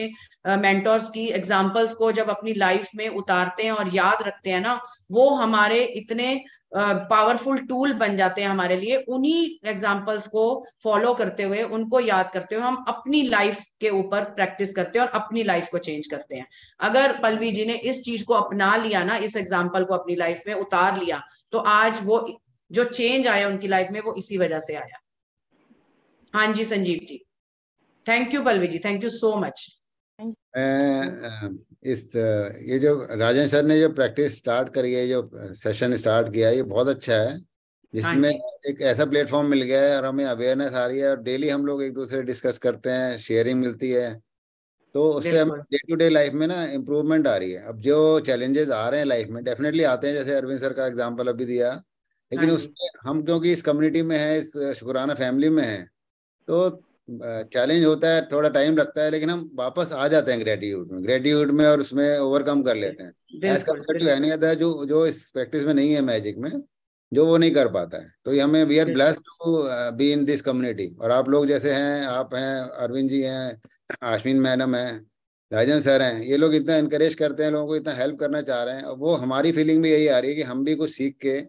[SPEAKER 1] मेंटोर्स की एग्जाम्पल्स को जब अपनी लाइफ में उतारते हैं और याद रखते हैं ना, वो हमारे इतने पावरफुल टूल बन जाते हैं हमारे लिए। उन्हीं एग्जाम्पल्स को फॉलो करते हुए, उनको याद करते हुए, हम अपनी लाइफ के ऊपर प्रैक्टिस करते हैं और अपनी लाइफ को चेंज करते हैं। अगर पल्लवी जी ने इस चीज को अपना लिया ना, इस एग्जाम्पल को अपनी लाइफ में उतार लिया, तो आज वो जो चेंज आया उनकी लाइफ में, वो इसी वजह से आया। हाँ जी Sanjeev ji, thank you Pallavi ji, thank you so much.
[SPEAKER 8] ये जो राजन सर ने जो प्रैक्टिस स्टार्ट करी है, जो सेशन स्टार्ट किया है, ये बहुत अच्छा है,
[SPEAKER 1] हाँ
[SPEAKER 8] जिसमें
[SPEAKER 1] जी,
[SPEAKER 8] एक ऐसा प्लेटफॉर्म मिल गया है और हमें अवेयरनेस आ रही है और डेली हम लोग एक दूसरे डिस्कस करते हैं, शेयरिंग मिलती है, तो उससे हमें
[SPEAKER 1] बिल्कुल
[SPEAKER 8] डे टू डे लाइफ में ना इम्प्रूवमेंट आ रही है। अब जो चैलेंजेस आ रहे हैं लाइफ में डेफिनेटली आते हैं, जैसे अरविंद सर का एग्जांपल अभी दिया,
[SPEAKER 1] हाँ
[SPEAKER 8] लेकिन
[SPEAKER 1] जी,
[SPEAKER 8] उसमें हम क्योंकि इस कम्युनिटी में है, इस शुक्राना फैमिली में है, तो चैलेंज होता है, थोड़ा टाइम लगता है, लेकिन हम वापस आ जाते हैं ग्रेटिट्यूड में और उसमें ओवरकम कर लेते हैं। एज
[SPEAKER 1] बिल्कुल
[SPEAKER 8] कम्पेयर टू
[SPEAKER 1] बिल्कुल
[SPEAKER 8] एनी अदर जो जो इस प्रैक्टिस में नहीं है, मैजिक में, जो वो नहीं कर पाता है। तो ये हमें, वी आर
[SPEAKER 1] बिल्कुल
[SPEAKER 8] blessed to be in this community. और आप लोग जैसे हैं, आप हैं, अरविंद जी हैं, आश्विन मैडम हैं, राजन सर हैं, ये लोग इतना इनकरेज करते हैं, लोगों को इतना हेल्प करना चाह रहे हैं, और वो हमारी फीलिंग भी यही आ रही है कि हम भी कुछ सीख के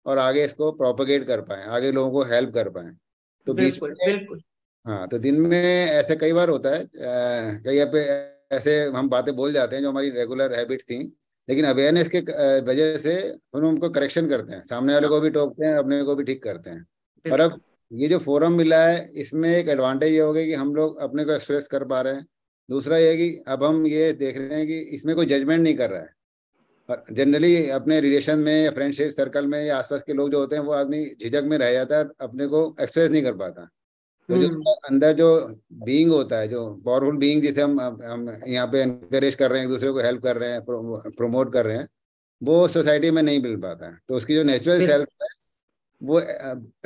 [SPEAKER 8] और आगे इसको प्रोपोगेट कर पाएं, आगे लोगों को हेल्प कर पाएं। तो बीच
[SPEAKER 1] बिल्कुल
[SPEAKER 8] में,
[SPEAKER 1] बिल्कुल
[SPEAKER 8] हाँ, तो दिन में ऐसे कई बार होता है, कई पे ऐसे हम बातें बोल जाते हैं जो हमारी रेगुलर हैबिट थी, लेकिन अवेयरनेस के वजह से हम उनको करेक्शन करते हैं, सामने वाले को भी टोकते हैं, अपने को भी ठीक करते हैं। और
[SPEAKER 1] बिल्कुल
[SPEAKER 8] अब ये जो फोरम मिला है, इसमें एक एडवांटेज ये हो गया कि हम लोग अपने को एक्सप्रेस कर पा रहे हैं। दूसरा ये है कि अब हम ये देख रहे हैं कि इसमें कोई जजमेंट नहीं कर रहा है, और जनरली अपने रिलेशन में या फ्रेंडशिप सर्कल में या आसपास के लोग जो होते हैं वो आदमी झिझक में रह जाता है, अपने को एक्सप्रेस नहीं कर पाता। तो जो अंदर जो बीइंग होता है, जो पावरफुल बीइंग जिसे हम यहाँ पे एनकरेज कर रहे हैं, एक दूसरे को हेल्प कर रहे हैं, प्रमोट कर रहे हैं, वो सोसाइटी में नहीं मिल पाता है। तो उसकी जो नेचुरल सेल्फ है वो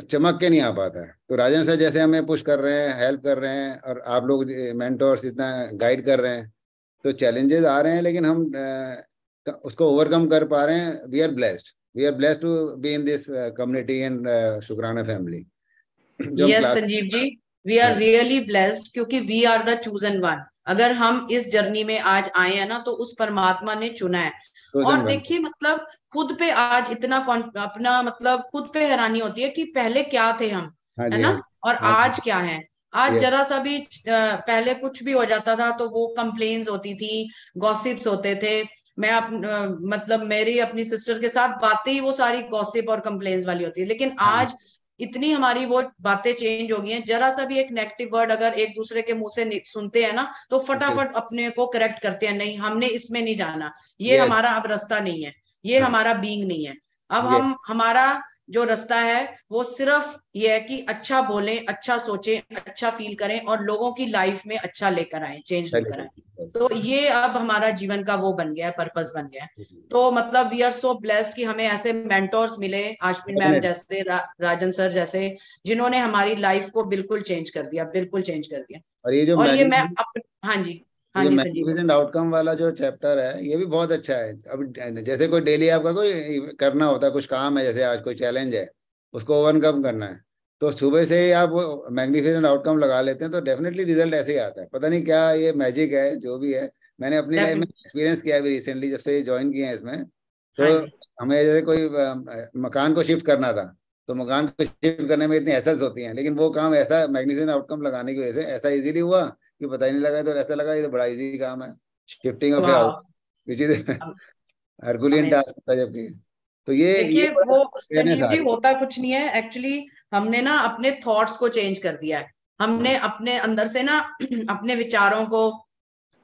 [SPEAKER 8] चमक के नहीं आ पाता है। तो राजन सर जैसे हमें पुश कर रहे हैं, हेल्प कर रहे हैं, और आप लोग मेंटोर्स इतना गाइड कर रहे हैं, तो चैलेंजेस आ रहे हैं लेकिन हम उसको ओवरकम कर पा रहे हैं। We are blessed to be in this community and Shukrana family.
[SPEAKER 1] Yes Sanjeev ji, we are really blessed, क्योंकि we are the chosen one. अगर हम इस जर्नी में आज आए हैं ना, तो उस परमात्मा ने चुना है। और देखिए, मतलब खुद पे आज इतना अपना मतलब खुद पे हैरानी होती है कि पहले क्या थे हम, है ना, और आज क्या है। आज जरा सा भी पहले कुछ भी हो जाता था तो वो कंप्लेन्स होती थी, गॉसिप्स होते थे। मैं मतलब मेरी अपनी सिस्टर के साथ बातें ही वो सारी गॉसिप और कंप्लेन्स वाली होती है। लेकिन आज इतनी हमारी वो बातें चेंज हो गई हैं। जरा सा भी एक नेगेटिव वर्ड अगर एक दूसरे के मुंह से सुनते हैं ना, तो फटाफट अपने को करेक्ट करते हैं, नहीं हमने इसमें नहीं जाना, ये हमारा अब रास्ता नहीं है, ये हमारा बीइंग नहीं है। अब हम हमारा जो रास्ता है वो सिर्फ ये है कि अच्छा बोलें, अच्छा सोचें, अच्छा फील करें और लोगों की लाइफ में अच्छा लेकर आए, चेंज लेकर आए। तो ये अब हमारा जीवन का वो बन गया है, पर्पस बन गया है। तो मतलब वी आर सो ब्लेस्ड कि हमें ऐसे मेंटोर्स मिले, आश्विन मैम जैसे, राजन सर जैसे, जिन्होंने हमारी लाइफ को बिल्कुल चेंज कर दिया, बिल्कुल चेंज कर दिया।
[SPEAKER 8] और ये जो
[SPEAKER 1] मैं हाँ जी
[SPEAKER 8] मैग्निफिसेंट आउटकम वाला जो चैप्टर है ये भी बहुत अच्छा है। अब जैसे कोई डेली आपका कोई करना होता है, कुछ काम है, जैसे आज कोई चैलेंज है, उसको ओवरकम करना है, तो सुबह से ही आप मैग्निफिसेंट आउटकम लगा लेते हैं तो डेफिनेटली रिजल्ट ऐसे ही आता है। पता नहीं क्या ये मैजिक है, जो भी है। मैंने अपनी लाइफ में एक्सपीरियंस किया है रिसेंटली, जब से ज्वाइन किए हैं इसमें। तो हमें जैसे कोई मकान को शिफ्ट करना था, तो मकान को शिफ्ट करने में इतनी एसेस होती हैं, लेकिन वो काम ऐसा मैग्निफिसेंट आउटकम लगाने की वजह से ऐसा इजीली हुआ कि पता ही नहीं लगा। तो ऐसा लगा ये तो बड़ा इजी काम है, shifting of house, which is herculean task था जबकि। तो ये
[SPEAKER 1] वो संजीव जी होता कुछ नहीं है एक्चुअली। हमने ना अपने थॉट्स को चेंज कर दिया है। हमने अपने अंदर से ना अपने विचारों को,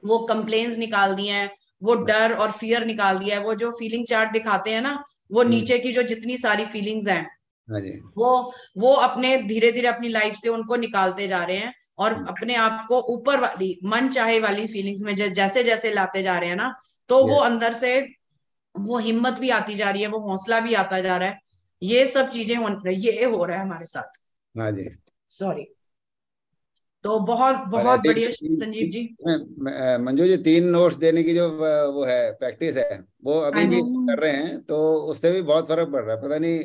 [SPEAKER 1] वो कंप्लेन्स निकाल दिए हैं, वो डर और फियर निकाल दिया है। वो जो फीलिंग चार्ट दिखाते हैं ना, वो नीचे की जो जितनी सारी फीलिंग्स हैं, वो अपने धीरे धीरे अपनी लाइफ से उनको निकालते जा रहे हैं और अपने आप को ऊपर वाली मन चाहे वाली फीलिंग्स में जैसे जैसे लाते जा रहे हैं ना, तो वो अंदर से वो हिम्मत भी आती जा रही है, वो हौसला भी आता जा रहा है। ये सब चीजें ये हो रहा है हमारे साथ।
[SPEAKER 8] हाँ जी,
[SPEAKER 1] सॉरी। तो बहुत बहुत बढ़िया संजीव जी।
[SPEAKER 8] मंजू जी, 3 नोट्स देने की जो वो है प्रैक्टिस है, वो अभी भी कर रहे हैं, तो उससे भी बहुत फर्क पड़ रहा है। पता नहीं,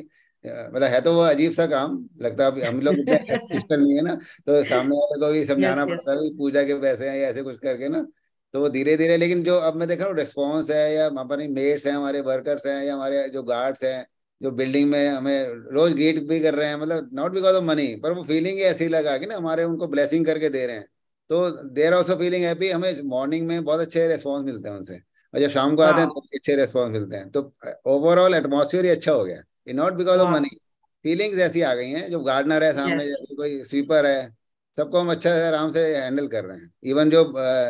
[SPEAKER 8] मतलब है तो वो अजीब सा काम लगता है। हम लोग नहीं है ना, तो सामने वाले को भी समझाना पड़ता है पूजा के पैसे हैं या ऐसे कुछ करके ना। तो वो धीरे धीरे, लेकिन जो अब मैं देख रहा हूँ रिस्पॉन्स है, या हमारी मेट्स हैं, हमारे वर्कर्स हैं, या हमारे जो गार्ड्स हैं, जो बिल्डिंग में हमें रोज ग्रीट भी कर रहे हैं, मतलब नॉट बिकॉज ऑफ मनी, पर वो फीलिंग ऐसी लगा कि ना हमारे उनको ब्लेसिंग करके दे रहे हैं, तो they are also feeling happy. हमें मॉर्निंग में बहुत अच्छे रिस्पॉन्स मिलते हैं उनसे, और जब शाम को आते हैं तो अच्छे रिस्पॉन्स मिलते हैं। तो ओवरऑल एटमॉस्फेयर ही अच्छा हो गया, not because of money. Feelings ऐसी आ गई हैं, जो गार्डनर है सामने, जैसे कोई स्वीपर है, सबको हम अच्छा से आराम से हैंडल कर रहे हैं। इवन जो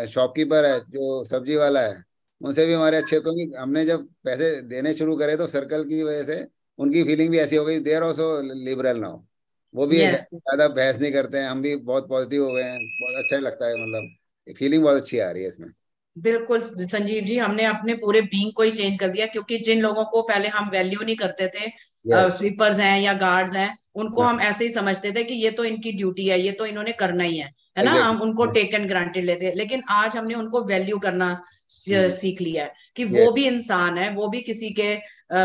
[SPEAKER 8] शॉपकीपर है, जो सब्जी वाला है, उनसे भी हमारे अच्छे, क्योंकि हमने जब पैसे देने शुरू करे तो सर्कल की वजह से उनकी फीलिंग भी ऐसी हो गई, they are also liberal now. वो भी ज्यादा बहस नहीं करते हैं, हम भी बहुत पॉजिटिव हो गए हैं। बहुत अच्छा लगता है, मतलब फीलिंग बहुत अच्छी आ रही है इसमें।
[SPEAKER 1] बिल्कुल संजीव जी, हमने अपने पूरे बीइंग को ही चेंज कर दिया, क्योंकि जिन लोगों को पहले हम वैल्यू नहीं करते थे, स्वीपर्स हैं या गार्ड्स हैं, उनको हम ऐसे ही समझते थे कि ये तो इनकी ड्यूटी है, ये तो इन्होंने करना ही है ना। हम उनको टेक एंड ग्रांटेड लेते। लेकिन आज हमने उनको वैल्यू करना सीख लिया है कि वो भी इंसान है, वो भी किसी के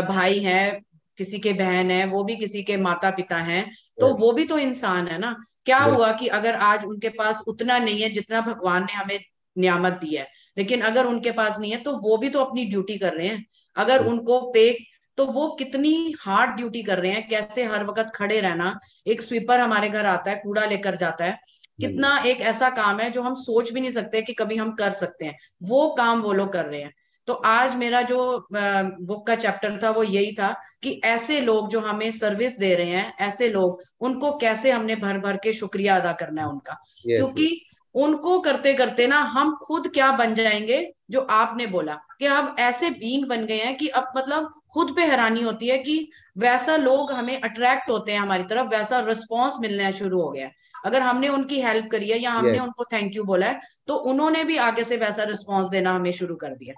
[SPEAKER 1] भाई है, किसी के बहन है, वो भी किसी के माता पिता हैं, तो वो भी तो इंसान है ना। क्या हुआ कि अगर आज उनके पास उतना नहीं है जितना भगवान ने हमें नियामत दी है, लेकिन अगर उनके पास नहीं है तो वो भी तो अपनी ड्यूटी कर रहे हैं। अगर उनको पे, तो वो कितनी हार्ड ड्यूटी कर रहे हैं, कैसे हर वक्त खड़े रहना। एक स्वीपर हमारे घर आता है, कूड़ा लेकर जाता है, कितना एक ऐसा काम है जो हम सोच भी नहीं सकते कि कभी हम कर सकते हैं, वो काम वो लोग कर रहे हैं। तो आज मेरा जो बुक का चैप्टर था वो यही था कि ऐसे लोग जो हमें सर्विस दे रहे हैं, ऐसे लोग, उनको कैसे हमने भर भर के शुक्रिया अदा करना है उनका, क्योंकि उनको करते करते ना हम खुद क्या बन जाएंगे, जो आपने बोला कि हम ऐसे बीइंग बन गए हैं कि अब मतलब खुद पे हैरानी होती है कि वैसा लोग हमें अट्रैक्ट होते हैं हमारी तरफ, वैसा रिस्पॉन्स मिलना शुरू हो गया है। अगर हमने उनकी हेल्प करी है या हमने
[SPEAKER 8] यस,
[SPEAKER 1] उनको थैंक यू बोला है, तो उन्होंने भी आगे से वैसा रिस्पॉन्स देना हमें शुरू कर दिया।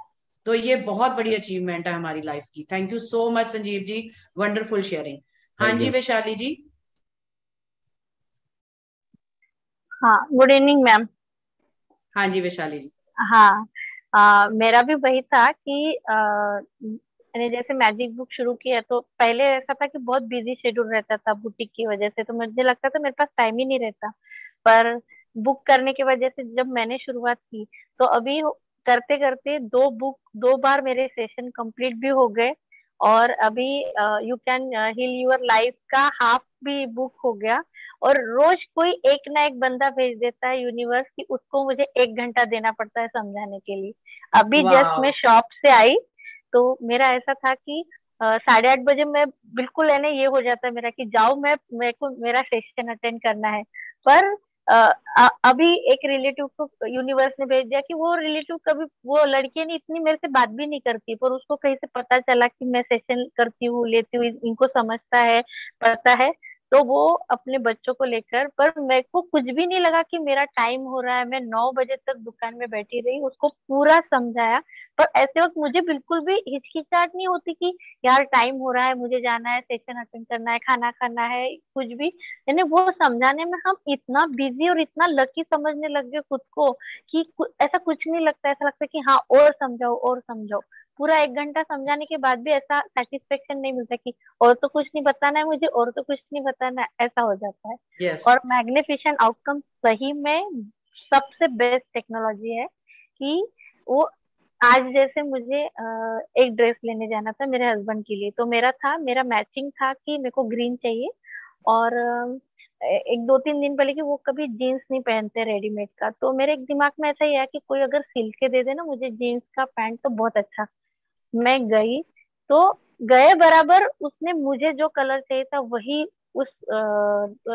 [SPEAKER 1] तो ये बहुत बड़ी अचीवमेंट है हमारी लाइफ की। Thank you so much Sanjeev ji, wonderful sharing. हाँ
[SPEAKER 8] थैंक
[SPEAKER 1] जी
[SPEAKER 8] यू।
[SPEAKER 1] वैशाली जी।
[SPEAKER 9] हाँ, गुड इवनिंग मैम।
[SPEAKER 1] हाँ जी वैशाली जी।
[SPEAKER 9] हाँ, मेरा भी वही था कि मैंने जैसे मैजिक बुक शुरू किया तो पहले ऐसा था कि बहुत बिजी शेड्यूल रहता था बुटीक की वजह से, तो मुझे लगता था मेरे पास टाइम ही नहीं रहता। पर बुक करने की वजह से जब मैंने शुरुआत की तो अभी करते करते 2 बार मेरे सेशन कंप्लीट भी हो गए। और अभी you can heal your life का हाफ भी बुक हो गया। और रोज कोई एक ना एक बंदा भेज देता है यूनिवर्स की, उसको मुझे 1 घंटा देना पड़ता है समझाने के लिए। अभी जस्ट
[SPEAKER 1] वाह।
[SPEAKER 9] मैं शॉप से आई तो मेरा ऐसा था कि 8:30 बजे मैं बिल्कुल है ना, ये हो जाता है मेरा कि जाओ, मैं मेरे को मेरा सेशन अटेंड करना है। पर अभी एक रिलेटिव को यूनिवर्स ने भेज दिया कि वो रिलेटिव कभी, वो लड़की नहीं इतनी मेरे से बात भी नहीं करती, पर उसको कहीं से पता चला कि मैं सेशन करती हूँ, लेती हूँ, इनको समझता है, पता है। तो वो अपने बच्चों को लेकर, पर मेरे को कुछ भी नहीं लगा कि मेरा टाइम हो रहा है। मैं 9 बजे तक दुकान में बैठी रही, उसको पूरा समझाया। पर ऐसे वक्त मुझे बिल्कुल भी हिचकिचाहट नहीं होती कि यार टाइम हो रहा है, मुझे जाना है, सेशन अटेंड करना है, खाना खाना है, कुछ भी। यानी वो समझाने में हम इतना बिजी और इतना लकी समझने लग गए खुद को कि ऐसा कुछ नहीं लगता। ऐसा लगता है कि हाँ और समझाओ और समझाओ। पूरा 1 घंटा समझाने के बाद भी ऐसा सेटिस्फेक्शन नहीं मिलता कि और तो कुछ नहीं बताना है मुझे, और तो कुछ नहीं बताना है, ऐसा हो जाता है।
[SPEAKER 1] यस।
[SPEAKER 9] और मैग्निफिशन आउटकम सही में सबसे बेस्ट टेक्नोलॉजी है कि वो आज जैसे मुझे एक ड्रेस लेने जाना था मेरे हस्बैंड के लिए, तो मेरा मैचिंग था कि मेरे को ग्रीन चाहिए। और एक 2-3 दिन पहले कि वो कभी जीन्स नहीं पहनते रेडीमेड का, तो मेरे एक दिमाग में ऐसा ही आया कि कोई अगर सिल के दे दे ना मुझे जीन्स का पैंट तो बहुत अच्छा। मैं गई तो गए बराबर उसने मुझे जो कलर चाहिए था वही उस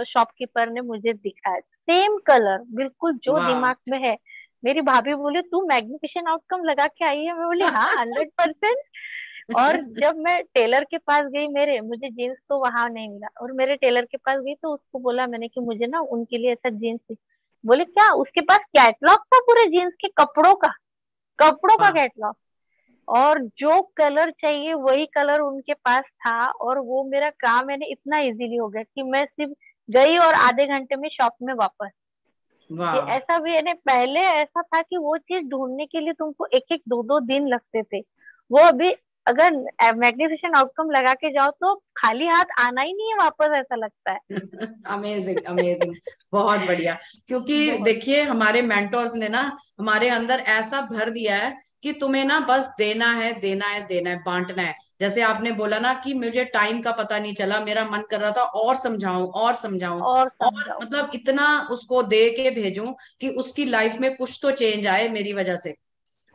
[SPEAKER 9] शॉपकीपर ने मुझे दिखाया, सेम कलर बिल्कुल जो
[SPEAKER 1] वाह।
[SPEAKER 9] दिमाग में है। मेरी भाभी बोली तू मैग्निफिकेशन आउटकम लगा के आई है? मैं बोली हाँ 100%। और जब मैं टेलर के पास गई, मेरे मुझे जीन्स तो वहां नहीं मिला, और मेरे टेलर के पास गई तो उसको बोला मैंने कि मुझे ना उनके लिए ऐसा जीन्स। बोले क्या? उसके पास कैटलॉग था पूरे जीन्स के कपड़ों का
[SPEAKER 1] वाह।
[SPEAKER 9] कैटलॉग। और जो कलर चाहिए वही कलर उनके पास था, और वो मेरा काम मैंने इतना इजीली हो गया कि मैं सिर्फ गई और आधे घंटे में शॉप में वापस। ये
[SPEAKER 1] वाह।
[SPEAKER 9] ऐसा भी है ना, पहले ऐसा था कि वो चीज ढूंढने के लिए तुमको 1-1 2-2 दिन लगते थे। वो अभी अगर मैग्निफिकेशन आउटकम लगा के जाओ तो खाली हाथ आना ही नहीं है वापस, ऐसा लगता है।
[SPEAKER 1] Amazing amazing. बहुत बढ़िया। क्योंकि
[SPEAKER 9] बहुत।
[SPEAKER 1] देखिए हमारे मेंटोर्स ने ना हमारे अंदर ऐसा भर दिया है कि तुम्हें ना बस देना है देना है देना है, बांटना है। जैसे आपने बोला ना कि मुझे टाइम का पता नहीं चला, मेरा मन कर रहा था और समझाऊं और समझाऊं
[SPEAKER 9] और
[SPEAKER 1] और
[SPEAKER 9] समझाओ।
[SPEAKER 1] मतलब इतना उसको दे के भेजूं कि उसकी लाइफ में कुछ तो चेंज आए मेरी वजह से।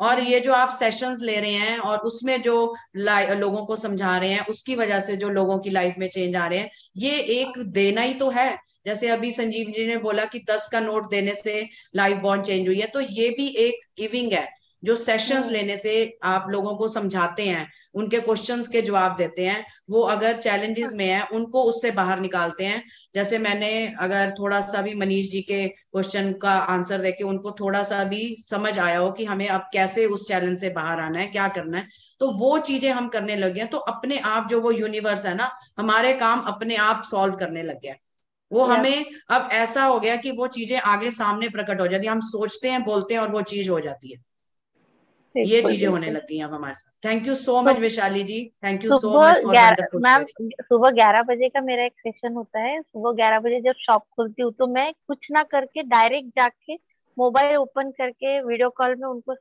[SPEAKER 1] और ये जो आप सेशंस ले रहे हैं और उसमें जो लोगों को समझा रहे हैं, उसकी वजह से जो लोगों की लाइफ में चेंज आ रहे हैं, ये एक देना ही तो है। जैसे अभी संजीव जी ने बोला कि 10 का नोट देने से लाइफ बॉन्ड चेंज हुई है, तो ये भी एक गिविंग है। जो सेशंस
[SPEAKER 9] हम्म।
[SPEAKER 1] लेने से आप लोगों को समझाते हैं, उनके क्वेश्चंस के जवाब देते हैं, वो अगर चैलेंजेस में है उनको उससे बाहर निकालते हैं। जैसे मैंने अगर थोड़ा सा भी मनीष जी के क्वेश्चन का आंसर देके उनको थोड़ा सा भी समझ आया हो कि हमें अब कैसे उस चैलेंज से बाहर आना है, क्या करना है, तो वो चीजें हम करने लगे हैं, तो अपने आप जो वो यूनिवर्स है ना, हमारे काम अपने आप सॉल्व करने लग गया। वो
[SPEAKER 9] यस।
[SPEAKER 1] हमें अब ऐसा हो गया कि वो चीजें आगे सामने प्रकट हो जाती है, हम सोचते हैं बोलते हैं और वो चीज हो जाती है। ये
[SPEAKER 9] बिल्कुल
[SPEAKER 1] चीजें होने
[SPEAKER 9] बिल्कुल।
[SPEAKER 1] लग गई हैं अब हमारे साथ। थैंक यू सो
[SPEAKER 9] तो
[SPEAKER 1] much Vaishali ji, thank you so
[SPEAKER 9] सुबह
[SPEAKER 1] much for
[SPEAKER 9] 11
[SPEAKER 1] wonderful
[SPEAKER 9] ma'am,
[SPEAKER 1] sharing.
[SPEAKER 9] सुबह 11 बजे का मेरा एक सेशन होता है। सुबह 11 बजे जब शॉप खुलती हूँ तो मैं कुछ ना करके डायरेक्ट जाके मोबाइल ओपन करके वीडियो कॉल में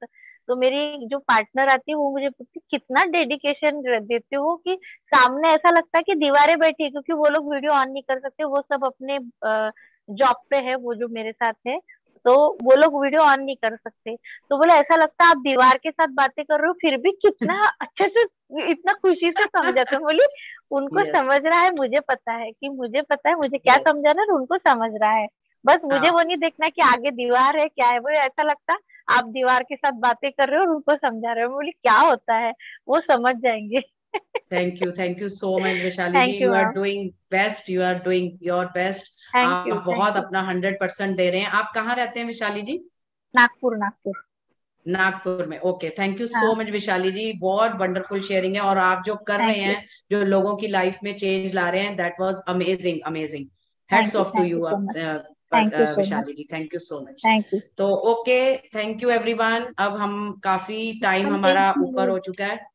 [SPEAKER 9] तो मेरी जो पार्टनर आती है वो मुझे पूछती कितना डेडिकेशन देते हो, कि सामने ऐसा लगता है कि दीवारें बैठी है, क्योंकि वो लोग वीडियो ऑन नहीं कर सकते, वो सब अपने जॉब पे है, वो जो मेरे साथ है, तो वो लोग वीडियो ऑन नहीं कर सकते। तो बोले ऐसा लगता है आप दीवार के साथ बातें कर रहे हो, फिर भी कितना अच्छे से इतना खुशी से समझाते हो। बोली उनको
[SPEAKER 1] यस।
[SPEAKER 9] समझ रहा है, मुझे पता है कि मुझे पता है मुझे क्या
[SPEAKER 1] यस।
[SPEAKER 9] समझाना है और उनको समझ रहा है। बस मुझे वो नहीं देखना कि आगे दीवार है क्या है, वो ऐसा लगता आप दीवार के साथ बातें कर रहे हो और उनको समझा रहे हो। बोली क्या होता है, वो समझ जाएंगे।
[SPEAKER 1] Thank you so much Vaishali ji,
[SPEAKER 9] thank you
[SPEAKER 1] you are
[SPEAKER 9] ma'am.
[SPEAKER 1] Doing best, you are doing your best. आप
[SPEAKER 9] थैंक
[SPEAKER 1] बहुत
[SPEAKER 9] यू।
[SPEAKER 1] अपना 100% दे रहे हैं। आप कहाँ रहते हैं वैशाली जी?
[SPEAKER 9] नागपुर, नागपुर।
[SPEAKER 1] नागपुर में। ओके, थैंक यू सो
[SPEAKER 9] हाँ।
[SPEAKER 1] मच वैशाली जी, बहुत वंडरफुल शेयरिंग है। और आप जो कर रहे
[SPEAKER 9] थैंक यू।
[SPEAKER 1] हैं, जो लोगों की लाइफ में चेंज ला रहे हैं, that was amazing, amazing. Heads off to
[SPEAKER 9] thank you
[SPEAKER 1] you
[SPEAKER 9] so much. Thank you so much.
[SPEAKER 1] Vaishali ji, thank you so much.
[SPEAKER 9] Thank you.
[SPEAKER 1] तो ओके, थैंक यू एवरीवन। अब हम काफी टाइम
[SPEAKER 4] मैम
[SPEAKER 1] हमारा
[SPEAKER 4] एक
[SPEAKER 1] ऊपर हो
[SPEAKER 4] मिनट
[SPEAKER 1] चुका है।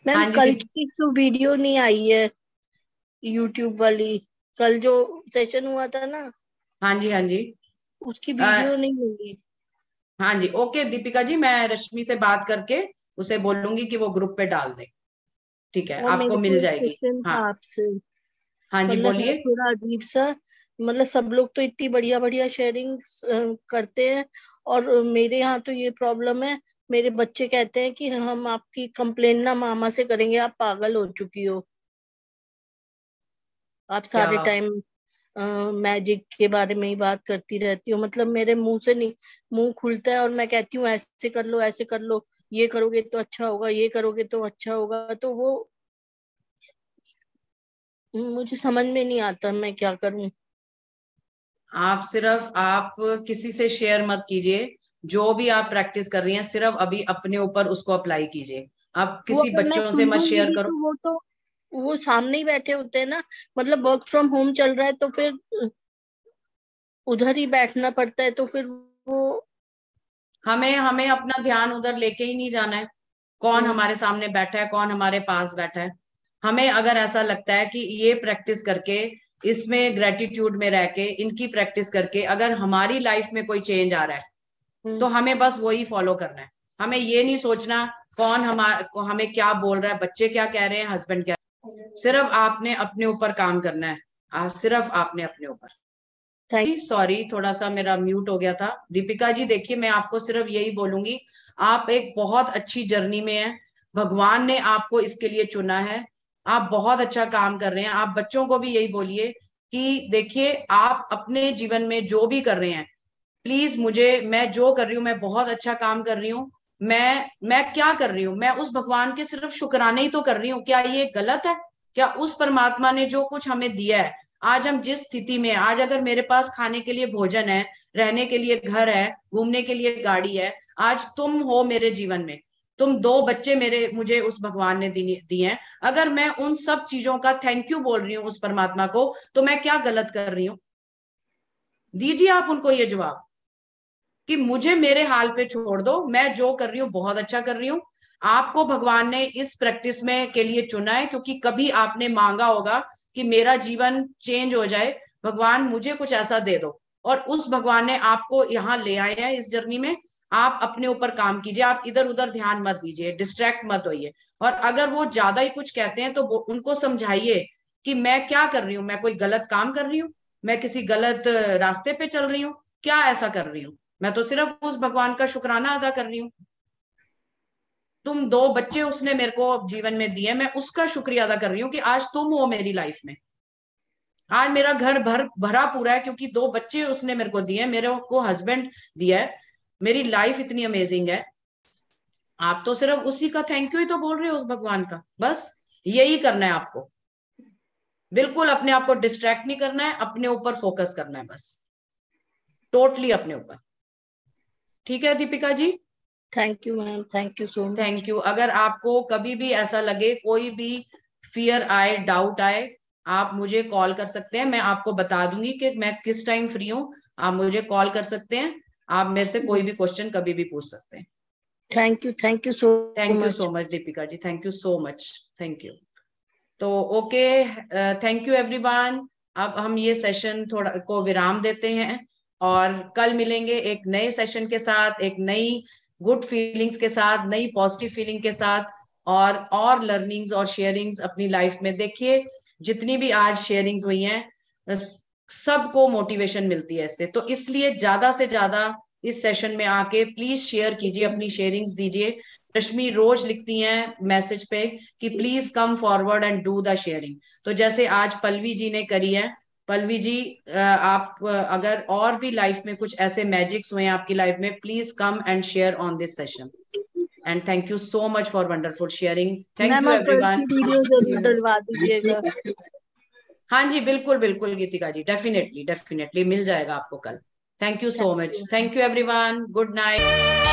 [SPEAKER 4] मैम,
[SPEAKER 1] हाँ जी
[SPEAKER 4] कल
[SPEAKER 1] दीप,
[SPEAKER 4] की तो वीडियो नहीं आई है यूट्यूब वाली। कल जो सेशन हुआ था ना,
[SPEAKER 1] हाँ जी, हाँ जी,
[SPEAKER 4] उसकी वीडियो नहीं मिली।
[SPEAKER 1] हाँ जी। ओके दीपिका जी, मैं रश्मि से बात करके उसे बोलूंगी कि वो ग्रुप पे डाल दे। ठीक है,
[SPEAKER 4] और
[SPEAKER 1] आपको
[SPEAKER 4] मेरे को
[SPEAKER 1] मिल
[SPEAKER 4] एक
[SPEAKER 1] जाएगी।
[SPEAKER 4] क्वेश्चन
[SPEAKER 1] हाँ,
[SPEAKER 4] था आपसे।
[SPEAKER 1] हाँ जी,
[SPEAKER 4] मतलब है
[SPEAKER 1] बोलिए।
[SPEAKER 4] थोड़ा अजीब सा। मतलब सब लोग तो इतनी बढ़िया बढ़िया शेयरिंग करते हैं, और मेरे यहाँ तो ये प्रॉब्लम है। मेरे बच्चे कहते हैं कि हम आपकी कंप्लेन ना मामा से करेंगे, आप पागल हो चुकी हो, आप
[SPEAKER 1] क्या?
[SPEAKER 4] सारे टाइम मैजिक के बारे में ही बात करती रहती हो। मतलब मेरे मुंह से नहीं, मुंह खुलता है और मैं कहती हूँ ऐसे कर लो, ऐसे कर लो, ये करोगे तो अच्छा होगा, ये करोगे तो अच्छा होगा। तो वो मुझे समझ में नहीं आता मैं क्या करूं।
[SPEAKER 1] आप किसी से शेयर मत कीजिए। जो भी आप प्रैक्टिस कर रही हैं, सिर्फ अभी अपने ऊपर उसको अप्लाई कीजिए। आप
[SPEAKER 4] वो
[SPEAKER 1] किसी
[SPEAKER 4] अगर मैं
[SPEAKER 1] बच्चों से
[SPEAKER 4] सुन
[SPEAKER 1] मत
[SPEAKER 4] लूंगी
[SPEAKER 1] शेयर
[SPEAKER 4] भी
[SPEAKER 1] करो।
[SPEAKER 4] तो वो सामने ही बैठे होते हैं ना। मतलब वर्क फ्रॉम होम चल रहा है तो फिर उधर ही बैठना पड़ता है, तो फिर वो
[SPEAKER 1] हमें हमें अपना ध्यान उधर लेके ही नहीं जाना है। कौन
[SPEAKER 4] हम्म,
[SPEAKER 1] हमारे सामने बैठा है, कौन हमारे पास बैठा है। हमें अगर ऐसा लगता है कि ये प्रैक्टिस करके, इसमें ग्रेटिट्यूड में रह के, इनकी प्रैक्टिस करके अगर हमारी लाइफ में कोई चेंज आ रहा है, तो हमें बस वही फॉलो करना है। हमें ये नहीं सोचना कौन हमें क्या बोल रहा है, बच्चे क्या कह रहे हैं, हस्बैंड क्या। सिर्फ आपने अपने ऊपर काम करना है। सिर्फ आपने अपने ऊपर।
[SPEAKER 4] थैंक
[SPEAKER 1] सॉरी, थोड़ा सा मेरा म्यूट हो गया था। दीपिका जी देखिए, मैं आपको सिर्फ यही बोलूंगी, आप एक बहुत अच्छी जर्नी में हैं। भगवान ने आपको इसके लिए चुना है। आप बहुत अच्छा काम कर रहे हैं। आप बच्चों को भी यही बोलिए कि देखिए, आप अपने जीवन में जो भी कर रहे हैं, प्लीज मैं जो कर रही हूँ, मैं बहुत अच्छा काम कर रही हूँ। मैं क्या कर रही हूँ, मैं उस भगवान के सिर्फ शुक्राने ही तो कर रही हूँ। क्या ये गलत है? क्या उस परमात्मा ने जो कुछ हमें दिया है, आज हम जिस स्थिति में हैं, आज अगर मेरे पास खाने के लिए भोजन है, रहने के लिए घर है, घूमने के लिए गाड़ी है, आज तुम हो मेरे जीवन में, तुम 2 बच्चे मुझे उस भगवान ने दिए हैं। अगर मैं उन सब चीजों का थैंक यू बोल रही हूँ उस परमात्मा को, तो मैं क्या गलत कर रही हूँ? दीजिए आप उनको ये जवाब कि मुझे मेरे हाल पे छोड़ दो, मैं जो कर रही हूँ बहुत अच्छा कर रही हूँ। आपको भगवान ने इस प्रैक्टिस में के लिए चुना है, क्योंकि कभी आपने मांगा होगा कि मेरा जीवन चेंज हो जाए, भगवान मुझे कुछ ऐसा दे दो, और उस भगवान ने आपको यहाँ ले आए हैं इस जर्नी में। आप अपने ऊपर काम कीजिए, आप इधर उधर ध्यान मत दीजिए, डिस्ट्रैक्ट मत होइए। और अगर वो ज्यादा ही कुछ कहते हैं तो उनको समझाइए कि मैं क्या कर रही हूँ, मैं कोई गलत काम कर रही हूँ, मैं किसी गलत रास्ते पे चल रही हूँ, क्या ऐसा कर रही हूँ? मैं तो सिर्फ उस भगवान का शुक्राना अदा कर रही हूँ। तुम 2 बच्चे उसने मेरे को जीवन में दिए, मैं उसका शुक्रिया अदा कर रही हूँ कि आज तुम हो मेरी लाइफ में। आज मेरा घर भरा पूरा है क्योंकि 2 बच्चे उसने मेरे को दिए, मेरे को हस्बैंड दिया है, मेरी लाइफ इतनी अमेजिंग है। आप तो सिर्फ उसी का थैंक यू ही तो बोल रहे हो उस भगवान का। बस यही करना है आपको। बिल्कुल अपने आप को डिस्ट्रैक्ट नहीं करना है, अपने ऊपर फोकस करना है, बस टोटली अपने ऊपर। ठीक है Deepika ji?
[SPEAKER 4] You ma'am, thank you so much.
[SPEAKER 1] Thank you. अगर आपको कभी भी ऐसा लगे, कोई भी फियर आए, डाउट आए, आप मुझे कॉल कर सकते हैं। मैं आपको बता दूंगी कि मैं किस टाइम फ्री हूँ। आप मुझे कॉल कर सकते हैं। आप मेरे से कोई भी क्वेश्चन कभी भी पूछ सकते हैं।
[SPEAKER 4] Thank you so
[SPEAKER 1] much Deepika ji, thank you so much, thank you. तो ओके, थैंक यू एवरीवन। अब हम ये सेशन थोड़ा को विराम देते हैं, और कल मिलेंगे एक नए सेशन के साथ, एक नई गुड फीलिंग्स के साथ, नई पॉजिटिव फीलिंग के साथ, और लर्निंग्स और शेयरिंग्स अपनी लाइफ में। देखिए, जितनी भी आज शेयरिंग्स हुई हैं, सबको मोटिवेशन मिलती है इससे। तो इसलिए ज्यादा से ज्यादा इस सेशन में आके प्लीज शेयर कीजिए, अपनी शेयरिंग्स दीजिए। रश्मि रोज लिखती हैं मैसेज पे कि please come forward and do the sharing. तो जैसे आज पल्लवी जी ने करी है, पल्लवी जी, आप अगर और भी लाइफ में कुछ ऐसे मैजिक्स हुए आपकी लाइफ में, please come and share on this session. And thank you so much for wonderful sharing. Thank you everyone.
[SPEAKER 4] Video जरूर डलवा दीजिएगा।
[SPEAKER 1] हाँ जी, बिल्कुल बिल्कुल गीतिका जी, डेफिनेटली डेफिनेटली मिल जाएगा आपको कल। Thank you so much. Thank you everyone. Good night.